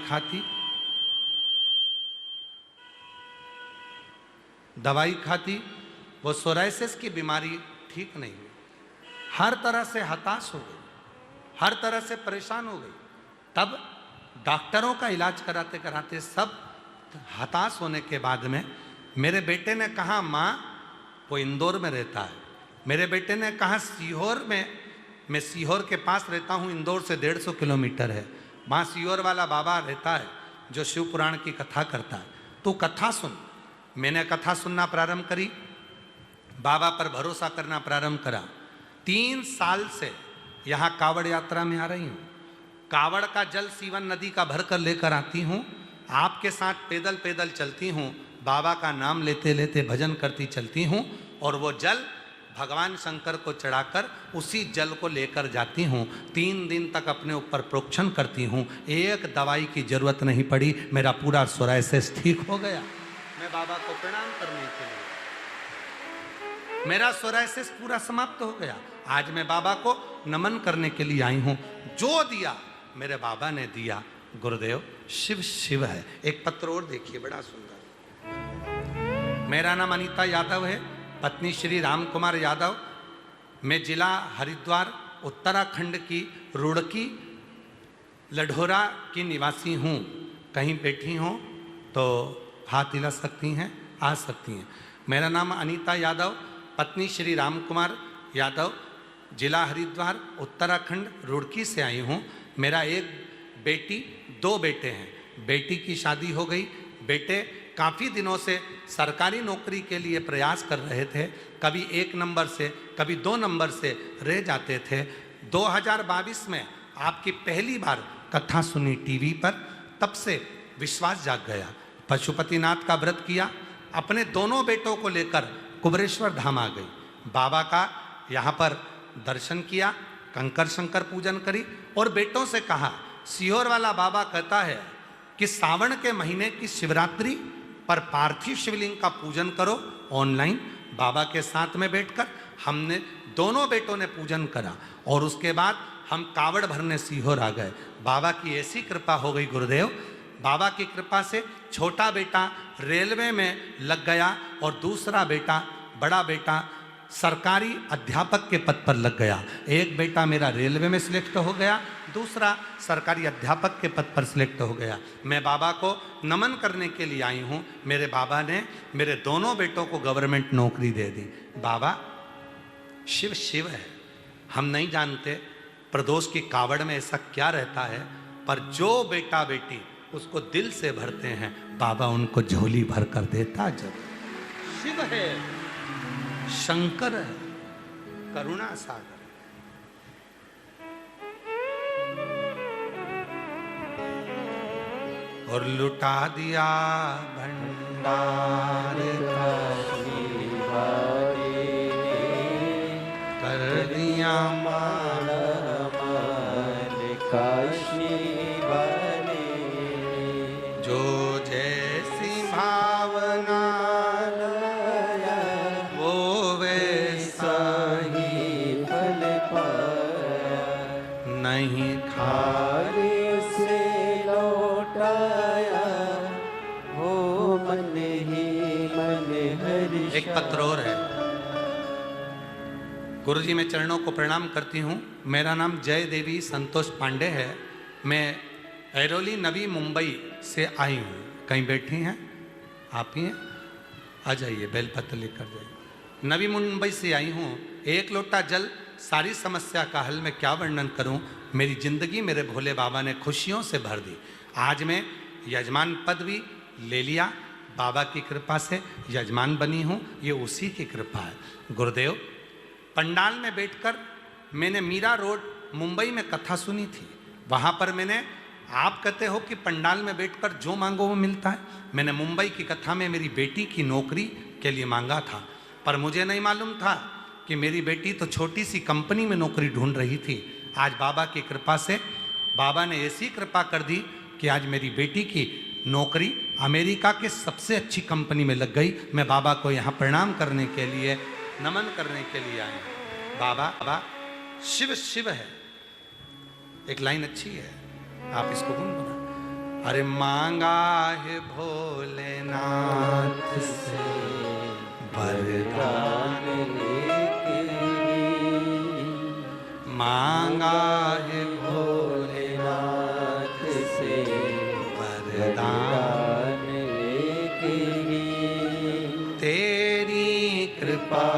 खाती वो सोराइसिस की बीमारी ठीक नहीं हुई। हर तरह से हताश हो गई, हर तरह से परेशान हो गई। तब डॉक्टरों का इलाज कराते कराते सब हताश होने के बाद में मेरे बेटे ने कहा, माँ वो इंदौर में रहता है। मेरे बेटे ने कहा सीहोर में, मैं सीहोर के पास रहता हूँ, इंदौर से 150 किलोमीटर है। वहाँ सीहोर वाला बाबा रहता है जो शिव पुराण की कथा करता है, तो कथा सुन। मैंने कथा सुनना प्रारंभ करी। बाबा पर भरोसा करना प्रारंभ करा। 3 साल से यहाँ कावड़ यात्रा में आ रही हूँ। कावड़ का जल सीवन नदी का भर कर लेकर आती हूँ, आपके साथ पैदल पैदल चलती हूँ, बाबा का नाम लेते लेते भजन करती चलती हूँ, और वो जल भगवान शंकर को चढ़ाकर उसी जल को लेकर जाती हूँ। 3 दिन तक अपने ऊपर प्रोक्षण करती हूँ, एक दवाई की जरूरत नहीं पड़ी, मेरा पूरा सोरायसिस ठीक हो गया। मैं बाबा को प्रणाम करने के लिए, मेरा सोरायसिस पूरा समाप्त हो गया। आज मैं बाबा को नमन करने के लिए आई हूँ। जो दिया मेरे बाबा ने दिया। गुरुदेव शिव शिव है। एक पत्र और देखिए, बड़ा सुंदर। मेरा नाम अनीता यादव है, पत्नी श्री राम कुमार यादव। मैं जिला हरिद्वार उत्तराखंड की रुड़की लढोरा की निवासी हूँ। कहीं बैठी हों तो हाथ हिला सकती हैं, आ सकती हैं। मेरा नाम अनीता यादव, पत्नी श्री राम कुमार यादव, जिला हरिद्वार उत्तराखंड रुड़की से आई हूँ। मेरा एक बेटी 2 बेटे हैं। बेटी की शादी हो गई। बेटे काफ़ी दिनों से सरकारी नौकरी के लिए प्रयास कर रहे थे, कभी 1 नंबर से कभी 2 नंबर से रह जाते थे। 2022 में आपकी पहली बार कथा सुनी टीवी पर, तब से विश्वास जाग गया। पशुपतिनाथ का व्रत किया, अपने दोनों बेटों को लेकर कुबरेश्वर धाम आ गई। बाबा का यहाँ पर दर्शन किया, कंकर शंकर पूजन करी, और बेटों से कहा, सीहोर वाला बाबा कहता है कि सावन के महीने की शिवरात्रि पर पार्थिव शिवलिंग का पूजन करो ऑनलाइन। बाबा के साथ में बैठकर हमने दोनों बेटों ने पूजन करा, और उसके बाद हम कावड़ भरने सीहोर आ गए। बाबा की ऐसी कृपा हो गई गुरुदेव, बाबा की कृपा से छोटा बेटा रेलवे में लग गया, और दूसरा बेटा, बड़ा बेटा सरकारी अध्यापक के पद पर लग गया। एक बेटा मेरा रेलवे में सिलेक्ट हो गया, दूसरा सरकारी अध्यापक के पद पर सिलेक्ट हो गया। मैं बाबा को नमन करने के लिए आई हूँ। मेरे बाबा ने मेरे दोनों बेटों को गवर्नमेंट नौकरी दे दी। बाबा शिव शिव है। हम नहीं जानते प्रदोष की कावड़ में ऐसा क्या रहता है, पर जो बेटा बेटी उसको दिल से भरते हैं, बाबा उनको झोली भर कर देता। जब शिव है, शंकर है, करुणा सागर। और लुटा दिया भंडार का कर दिया माला मान काशी वाले, जो जैसी भावना वो वैसा ही फल पाया, नहीं खारे से लौटाया, हो मन ही मन हर्षा। एक पत्र और है। गुरुजी मैं चरणों को प्रणाम करती हूँ। मेरा नाम जय देवी संतोष पांडे है। मैं ऐरोली नवी मुंबई से आई हूँ। कहीं बैठी हैं आप ही हैं? आ जाइए, बेलपत्र लेकर जाइए। नवी मुंबई से आई हूँ। 1 लोटा जल, सारी समस्या का हल मैं क्या वर्णन करूँ। मेरी जिंदगी मेरे भोले बाबा ने खुशियों से भर दी। आज मैं यजमान पद भी ले लिया, बाबा की कृपा से यजमान बनी हूँ। ये उसी की कृपा है। गुरुदेव पंडाल में बैठकर मैंने मीरा रोड मुंबई में कथा सुनी थी। वहाँ पर मैंने, आप कहते हो कि पंडाल में बैठकर जो मांगो वो मिलता है, मैंने मुंबई की कथा में मेरी बेटी की नौकरी के लिए मांगा था। पर मुझे नहीं मालूम था कि मेरी बेटी तो छोटी सी कंपनी में नौकरी ढूंढ रही थी। आज बाबा की कृपा से बाबा ने ऐसी कृपा कर दी कि आज मेरी बेटी की नौकरी अमेरिका के सबसे अच्छी कंपनी में लग गई। मैं बाबा को यहाँ प्रणाम करने के लिए, नमन करने के लिए आए हैं। बाबा बाबा शिव शिव है। एक लाइन अच्छी है, आप इसको गुनगुना। अरे मांगा है भोलेनाथ से वरदान लेके, मांगा है भोलेनाथ से वरदान लेके, तेरी कृपा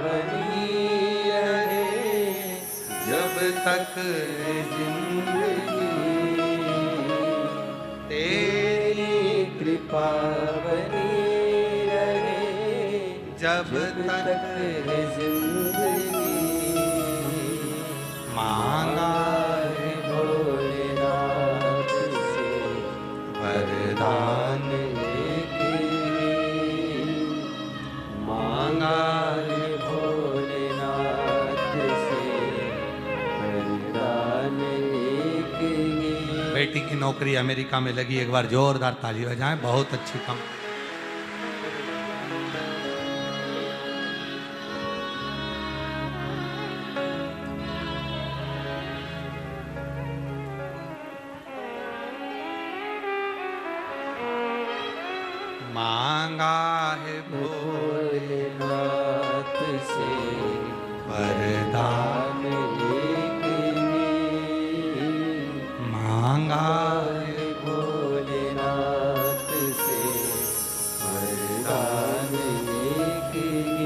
बनी रहे जब तक जिंदगी, तेरी कृपा बनी रहे जब जब तक है जिंदगी मांगा है भोलेनाथ से वरदान एक ही मांगा है भोलेनाथ से वरदान एक ही। बेटी की नौकरी अमेरिका में लगी, एक बार जोरदार ताली बजाएं, बहुत अच्छी काम। मांगा है भोलेनाथ से वरदान, एक ही मांगा है भोलेनाथ से वरदान एक ही।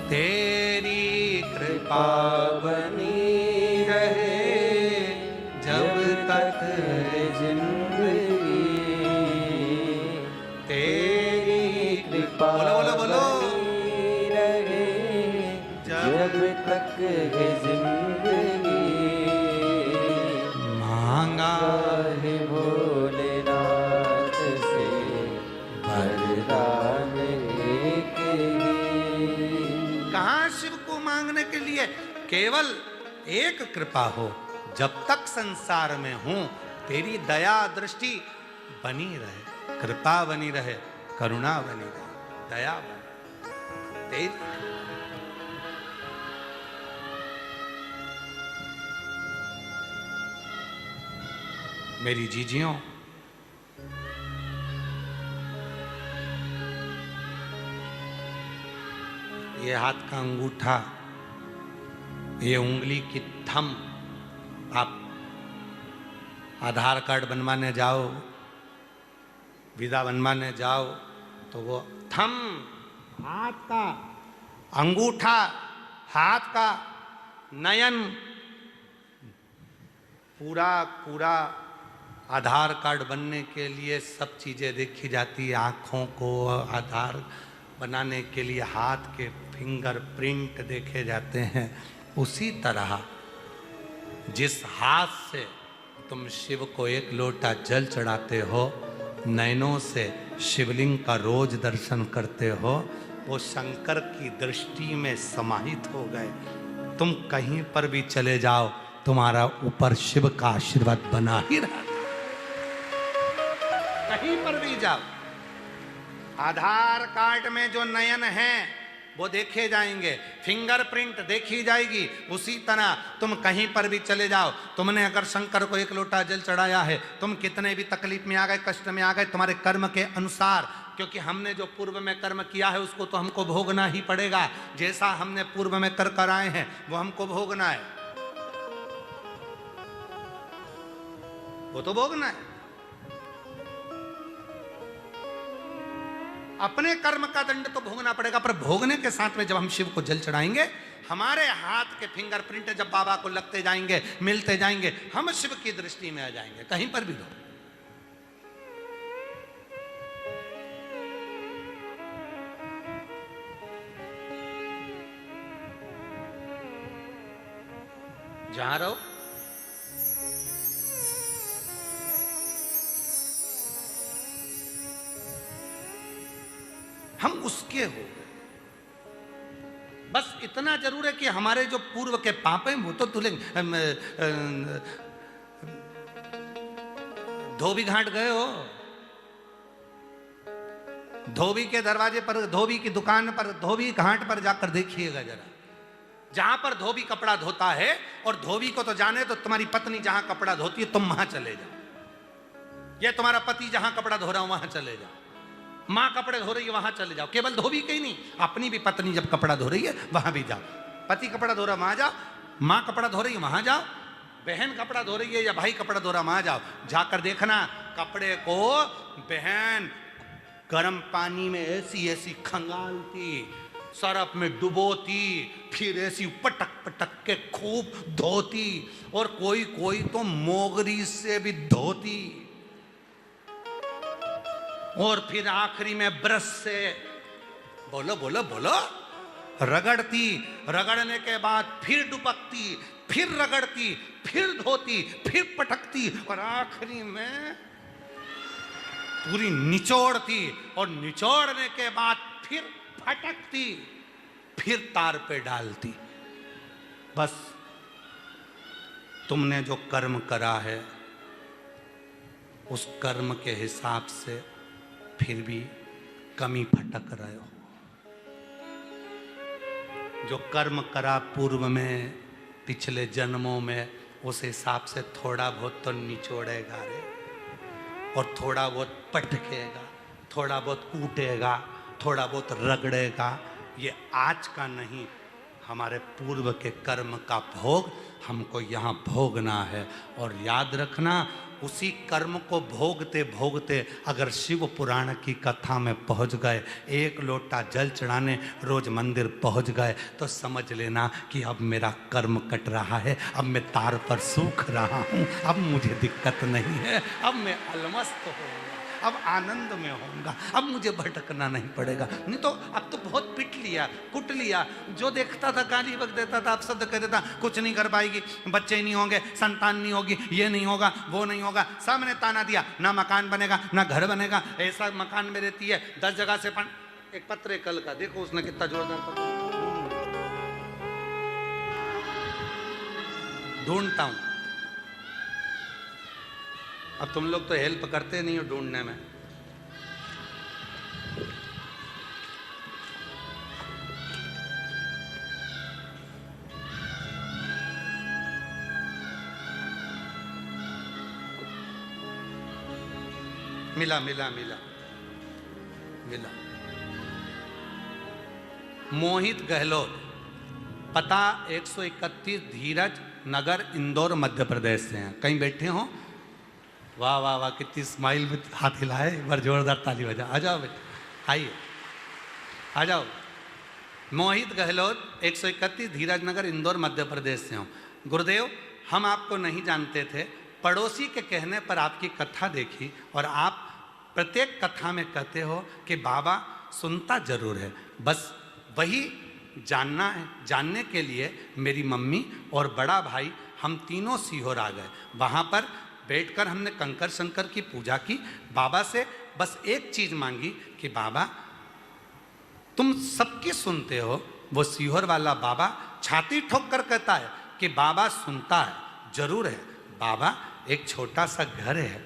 तेरी कृपा बनी रहे जब तक है जिंदगी तेरी कृपा बोलो बोलो बोलो बनी रहे जब तक है जिंदगी मांगा है भोलेनाथ से वरदान एक ही। कहाँ शिव को मांगने के लिए केवल एक कृपा हो, जब तक संसार में हूं तेरी दया दृष्टि बनी रहे, कृपा बनी रहे, करुणा बनी रहे, दया बनी तेरी। मेरी जीजियों, ये हाथ का अंगूठा, ये उंगली की थंब, आप आधार कार्ड बनवाने जाओ, वीजा बनवाने जाओ, तो वो थंब, हाथ का अंगूठा, हाथ का नयन, पूरा पूरा आधार कार्ड बनने के लिए सब चीज़ें देखी जाती है। आँखों को आधार बनाने के लिए हाथ के फिंगरप्रिंट देखे जाते हैं। उसी तरह जिस हाथ से तुम शिव को एक लोटा जल चढ़ाते हो, नयनों से शिवलिंग का रोज दर्शन करते हो, वो शंकर की दृष्टि में समाहित हो गए। तुम कहीं पर भी चले जाओ, तुम्हारा ऊपर शिव का आशीर्वाद बना ही रहा। कहीं पर भी जाओ, आधार कार्ड में जो नयन है वो देखे जाएंगे, फिंगरप्रिंट देखी जाएगी। उसी तरह तुम कहीं पर भी चले जाओ, तुमने अगर शंकर को एक लोटा जल चढ़ाया है, तुम कितने भी तकलीफ में आ गए, कष्ट में आ गए, तुम्हारे कर्म के अनुसार, क्योंकि हमने जो पूर्व में कर्म किया है उसको तो हमको भोगना ही पड़ेगा। जैसा हमने पूर्व में कर आए हैं वो हमको भोगना है, वो तो भोगना है। अपने कर्म का दंड तो भोगना पड़ेगा, पर भोगने के साथ में जब हम शिव को जल चढ़ाएंगे, हमारे हाथ के फिंगरप्रिंट जब बाबा को लगते जाएंगे, मिलते जाएंगे, हम शिव की दृष्टि में आ जाएंगे। कहीं पर भी लो, जहां रहो, हम उसके हो गए। बस इतना जरूर है कि हमारे जो पूर्व के पाप हैं वो तो धुलेंगे। धोबी घाट गए हो, धोबी के दरवाजे पर, धोबी की दुकान पर, धोबी घाट पर जाकर देखिएगा जरा, जहां पर धोबी कपड़ा धोता है, और धोबी को तो जाने तो तुम्हारी पत्नी जहां कपड़ा धोती है तुम वहां चले जाओ, या तुम्हारा पति जहां कपड़ा धो रहा है वहां चले जाओ, माँ कपड़े धो रही है वहां चले जाओ। केवल धोबी के ही नहीं, अपनी भी पत्नी जब कपड़ा धो रही है वहां भी जाओ, पति कपड़ा धो रहा वहां जाओ, माँ कपड़ा धो रही है वहां जाओ, बहन कपड़ा धो रही है या भाई कपड़ा धो रहा वहां जाओ, जाकर देखना कपड़े को बहन गर्म पानी में ऐसी ऐसी खंगालती, सरफ में डुबोती, फिर ऐसी पटक पटक के खूब धोती, और कोई कोई तो मोगरी से भी धोती, और फिर आखिरी में ब्रश से बोलो बोलो बोलो। रगड़ती, रगड़ने के बाद फिर दुपकती, फिर रगड़ती, फिर धोती, फिर पटकती और आखिरी में पूरी निचोड़ती और निचोड़ने के बाद फिर फटकती, फिर तार पे डालती। बस तुमने जो कर्म करा है उस कर्म के हिसाब से फिर भी कमी फटक रहे हो। जो कर्म करा पूर्व में, पिछले जन्मों में, उस हिसाब से थोड़ा बहुत तो निचोड़ेगा रे, और थोड़ा बहुत पटकेगा, थोड़ा बहुत कूटेगा, थोड़ा बहुत रगड़ेगा। ये आज का नहीं, हमारे पूर्व के कर्म का भोग हमको यहाँ भोगना है। और याद रखना, उसी कर्म को भोगते भोगते अगर शिव पुराण की कथा में पहुँच गए, एक लोटा जल चढ़ाने रोज मंदिर पहुँच गए, तो समझ लेना कि अब मेरा कर्म कट रहा है, अब मैं तार पर सूख रहा हूँ, अब मुझे दिक्कत नहीं है, अब मैं अलमस्त होऊंगा, अब आनंद में होऊंगा, अब मुझे भटकना नहीं पड़ेगा। नहीं तो अब तो बहुत पिट लिया, कुट लिया, जो देखता था गाली बक देता था, अपशब्द कह देता, कुछ नहीं कर पाएगी, बच्चे नहीं होंगे, संतान नहीं होगी, ये नहीं होगा, वो नहीं होगा, सबने ताना दिया, ना मकान बनेगा ना घर बनेगा, ऐसा मकान में रहती है 10 जगह से एक पत्र है कल का, देखो उसने कितना जोरदार पत्र ढूंढता हूं। अब तुम लोग तो हेल्प करते नहीं हो ढूंढने में। मिला मिला मिला मिला। मोहित गहलोत, पता 131 धीरज नगर, इंदौर, मध्य प्रदेश से हैं। कहीं बैठे हो? वाह वाह वाह, कितनी स्माइल में हाथ हिलाए, एक बार जोरदार ताली बजा। आ जाओ बेटा, आइए आ जाओ। मोहित गहलोत, 131 धीरज नगर, इंदौर, मध्य प्रदेश से हूँ। गुरुदेव, हम आपको नहीं जानते थे, पड़ोसी के कहने पर आपकी कथा देखी और आप प्रत्येक कथा में कहते हो कि बाबा सुनता जरूर है, बस वही जानना है। जानने के लिए मेरी मम्मी और बड़ा भाई हम तीनों सीहोर आ गए। वहाँ पर बैठकर हमने कंकर शंकर की पूजा की, बाबा से बस एक चीज मांगी कि बाबा तुम सबकी सुनते हो। वो सीहोर वाला बाबा छाती ठोक कर कहता है कि बाबा सुनता है, जरूर है बाबा, एक छोटा सा घर है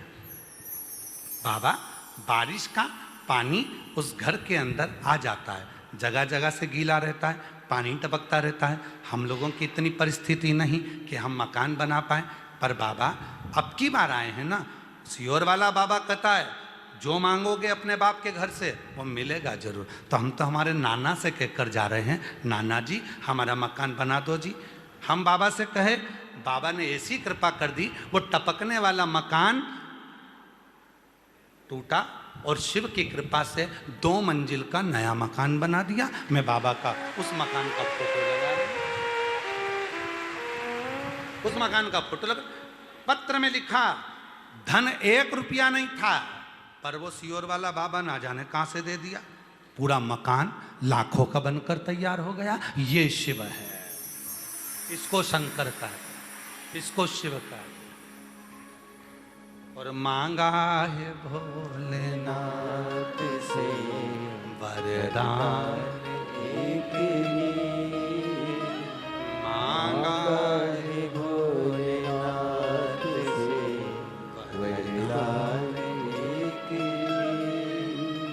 बाबा, बारिश का पानी उस घर के अंदर आ जाता है, जगह जगह से गीला रहता है, पानी टपकता रहता है। हम लोगों की इतनी परिस्थिति नहीं कि हम मकान बना पाए, पर बाबा अब की बार आए हैं ना। सीहोर वाला बाबा कहता है जो मांगोगे अपने बाप के घर से वो मिलेगा जरूर। तो हम तो हमारे नाना से कहकर जा रहे हैं, नाना जी हमारा मकान बना दो जी। हम बाबा से कहे, बाबा ने ऐसी कृपा कर दी, वो टपकने वाला मकान टूटा और शिव की कृपा से 2 मंजिल का नया मकान बना दिया। मैं बाबा का उस मकान का फोटो लगा रहा हूं, उस मकान का फोटो लगा। पत्र में लिखा धन 1 रुपया नहीं था, पर वो सीहोर वाला बाबा ना जाने कहां से दे दिया, पूरा मकान लाखों का बनकर तैयार हो गया। ये शिव है, इसको शंकर का है, इसको शिव का है। और मांगा है भोलेनाथ से वरदान एक ही, मांगा है भोलेनाथ से वरदान एक ही।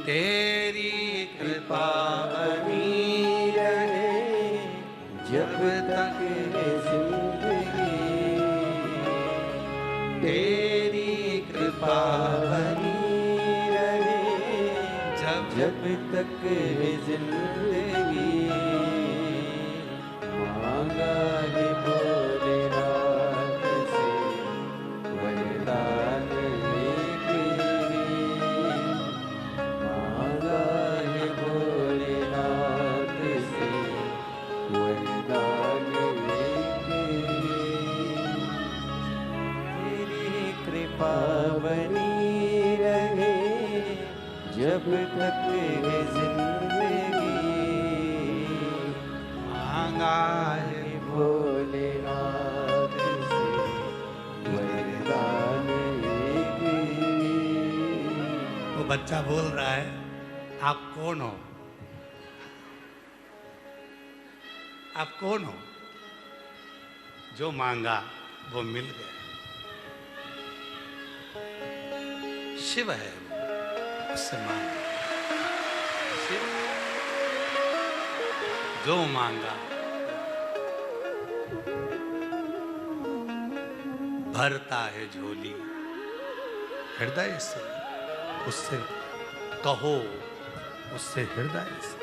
तेरी कृपा बनी रहे जब तक है जिंदगी, तेरी कृपा बनी रहे जब जब तक है जिंदगी। मांगा है भोलेनाथ से वरदान एक ही, मांगा है भोलेनाथ से वरदान एक ही। तेरी कृपा बनी रहे जब तक है जिंदगी, मांगा है भोलेनाथ से वरदान एक ही। वो बच्चा बोल रहा है आप कौन हो? आप कौन हो? जो मांगा वो मिल गया। शिव है वो, उससे मांगा। शिव जो मांगा भरता है झोली हृदय से, उससे कहो, उससे हृदय से।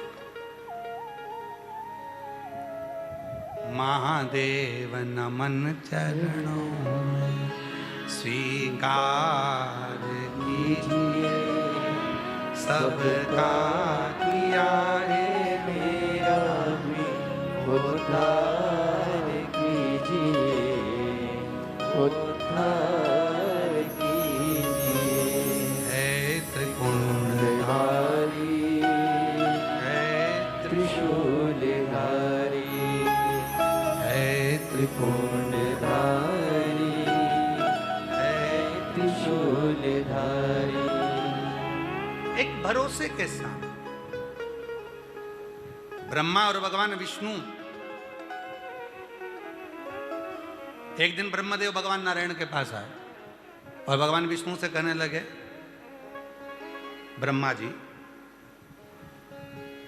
महादेव नमन चरणों में स्वीकार कीजिए, सबका किया है मेरा भी उद्धार कीजिए, उद्धार कीजिए। है त्रिपुंडधारी, है त्रिशूलधारी, है त्रिपुंडधारी, है त्रिशूलधारी। एक भरोसे के साथ ब्रह्मा और भगवान विष्णु, एक दिन ब्रह्मदेव भगवान नारायण के पास आए और भगवान विष्णु से कहने लगे, ब्रह्मा जी,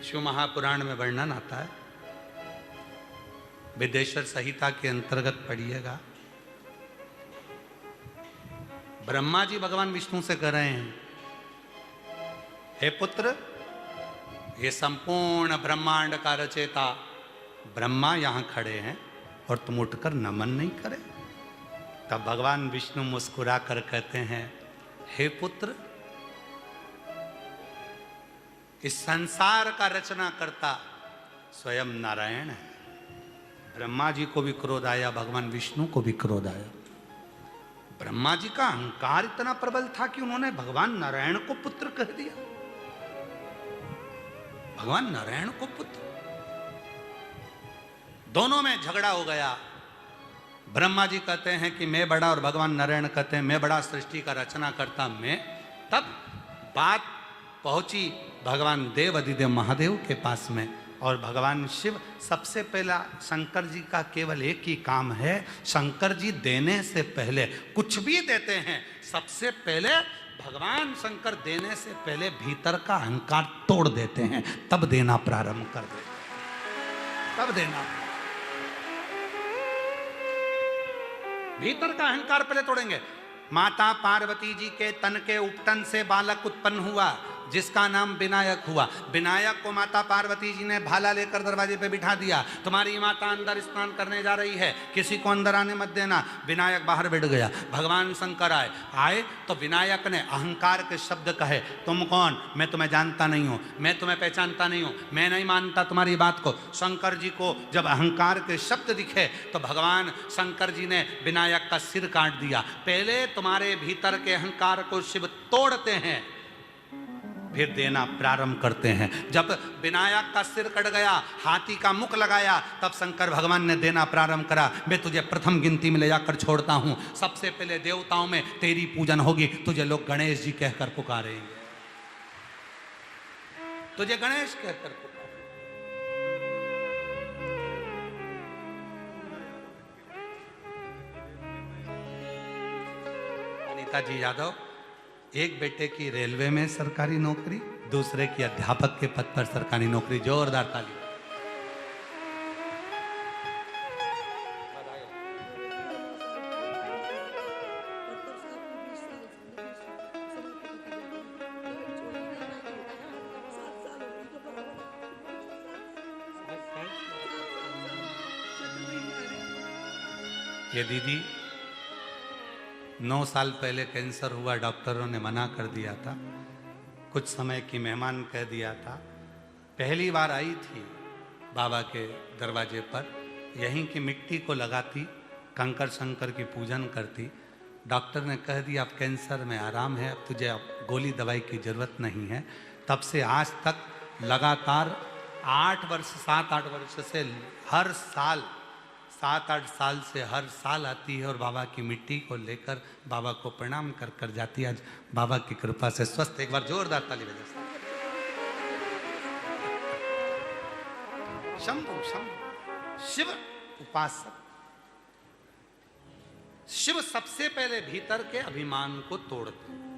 शिव महापुराण में वर्णन आता है, विदेश्वर संहिता के अंतर्गत पढ़िएगा। ब्रह्मा जी भगवान विष्णु से कह रहे हैं, हे पुत्र, ये संपूर्ण ब्रह्मांड का रचेता ब्रह्मा यहां खड़े हैं और तुम उठकर नमन नहीं करे। तब भगवान विष्णु मुस्कुरा कर कहते हैं, हे पुत्र, इस संसार का रचना करता स्वयं नारायण है। ब्रह्मा जी को भी क्रोध आया, भगवान विष्णु को भी क्रोध आया। ब्रह्मा जी का अहंकार इतना प्रबल था कि उन्होंने भगवान नारायण को पुत्र कह दिया। भगवान नारायण को पुत्र। दोनों में झगड़ा हो गया। ब्रह्मा जी कहते हैं कि मैं बड़ा, और भगवान नारायण कहते हैं मैं बड़ा, सृष्टि का रचना करता मैं। तब बात पहुंची भगवान देव अधिदेव महादेव के पास में, और भगवान शिव, सबसे पहला शंकर जी का केवल एक ही काम है, शंकर जी देने से पहले, कुछ भी देते हैं, सबसे पहले भगवान शंकर देने से पहले भीतर का अहंकार तोड़ देते हैं, तब देना प्रारंभ कर देते हैं, तब देना। भीतर का अहंकार पहले तोड़ेंगे। माता पार्वती जी के तन के उपटन से बालक उत्पन्न हुआ, जिसका नाम विनायक हुआ। विनायक को माता पार्वती जी ने भाला लेकर दरवाजे पे बिठा दिया, तुम्हारी माता अंदर स्नान करने जा रही है, किसी को अंदर आने मत देना। विनायक बाहर बैठ गया। भगवान शंकर आए तो विनायक ने अहंकार के शब्द कहे, तुम कौन? मैं तुम्हें जानता नहीं हूँ, मैं तुम्हें पहचानता नहीं हूँ, मैं नहीं मानता तुम्हारी बात को। शंकर जी को जब अहंकार के शब्द दिखे तो भगवान शंकर जी ने विनायक का सिर काट दिया। पहले तुम्हारे भीतर के अहंकार को शिव तोड़ते हैं, फिर देना प्रारंभ करते हैं। जब विनायक का सिर कट गया, हाथी का मुख लगाया, तब शंकर भगवान ने देना प्रारंभ करा। मैं तुझे प्रथम गिनती में ले जाकर छोड़ता हूं, सबसे पहले देवताओं में तेरी पूजन होगी, तुझे लोग गणेश जी कहकर पुकारेंगे, तुझे गणेश कहकर पुकारेंगे। अनीता जी यादव, एक बेटे की रेलवे में सरकारी नौकरी, दूसरे की अध्यापक के पद पर सरकारी नौकरी। जोरदार ताली। ये दीदी 9 साल पहले कैंसर हुआ, डॉक्टरों ने मना कर दिया था, कुछ समय की मेहमान कह दिया था। पहली बार आई थी बाबा के दरवाजे पर, यहीं की मिट्टी को लगाती, कंकर शंकर की पूजन करती। डॉक्टर ने कह दिया अब कैंसर में आराम है, अब तुझे अब गोली दवाई की ज़रूरत नहीं है। तब से आज तक लगातार 8 वर्ष 7-8 वर्ष से हर साल 7-8 साल से हर साल आती है और बाबा की मिट्टी को लेकर बाबा को प्रणाम कर कर जाती है। आज बाबा की कृपा से स्वस्थ। एक बार जोरदार ताली बजा। शंभु शंभु शिव उपासक। शिव सबसे पहले भीतर के अभिमान को तोड़ते हैं।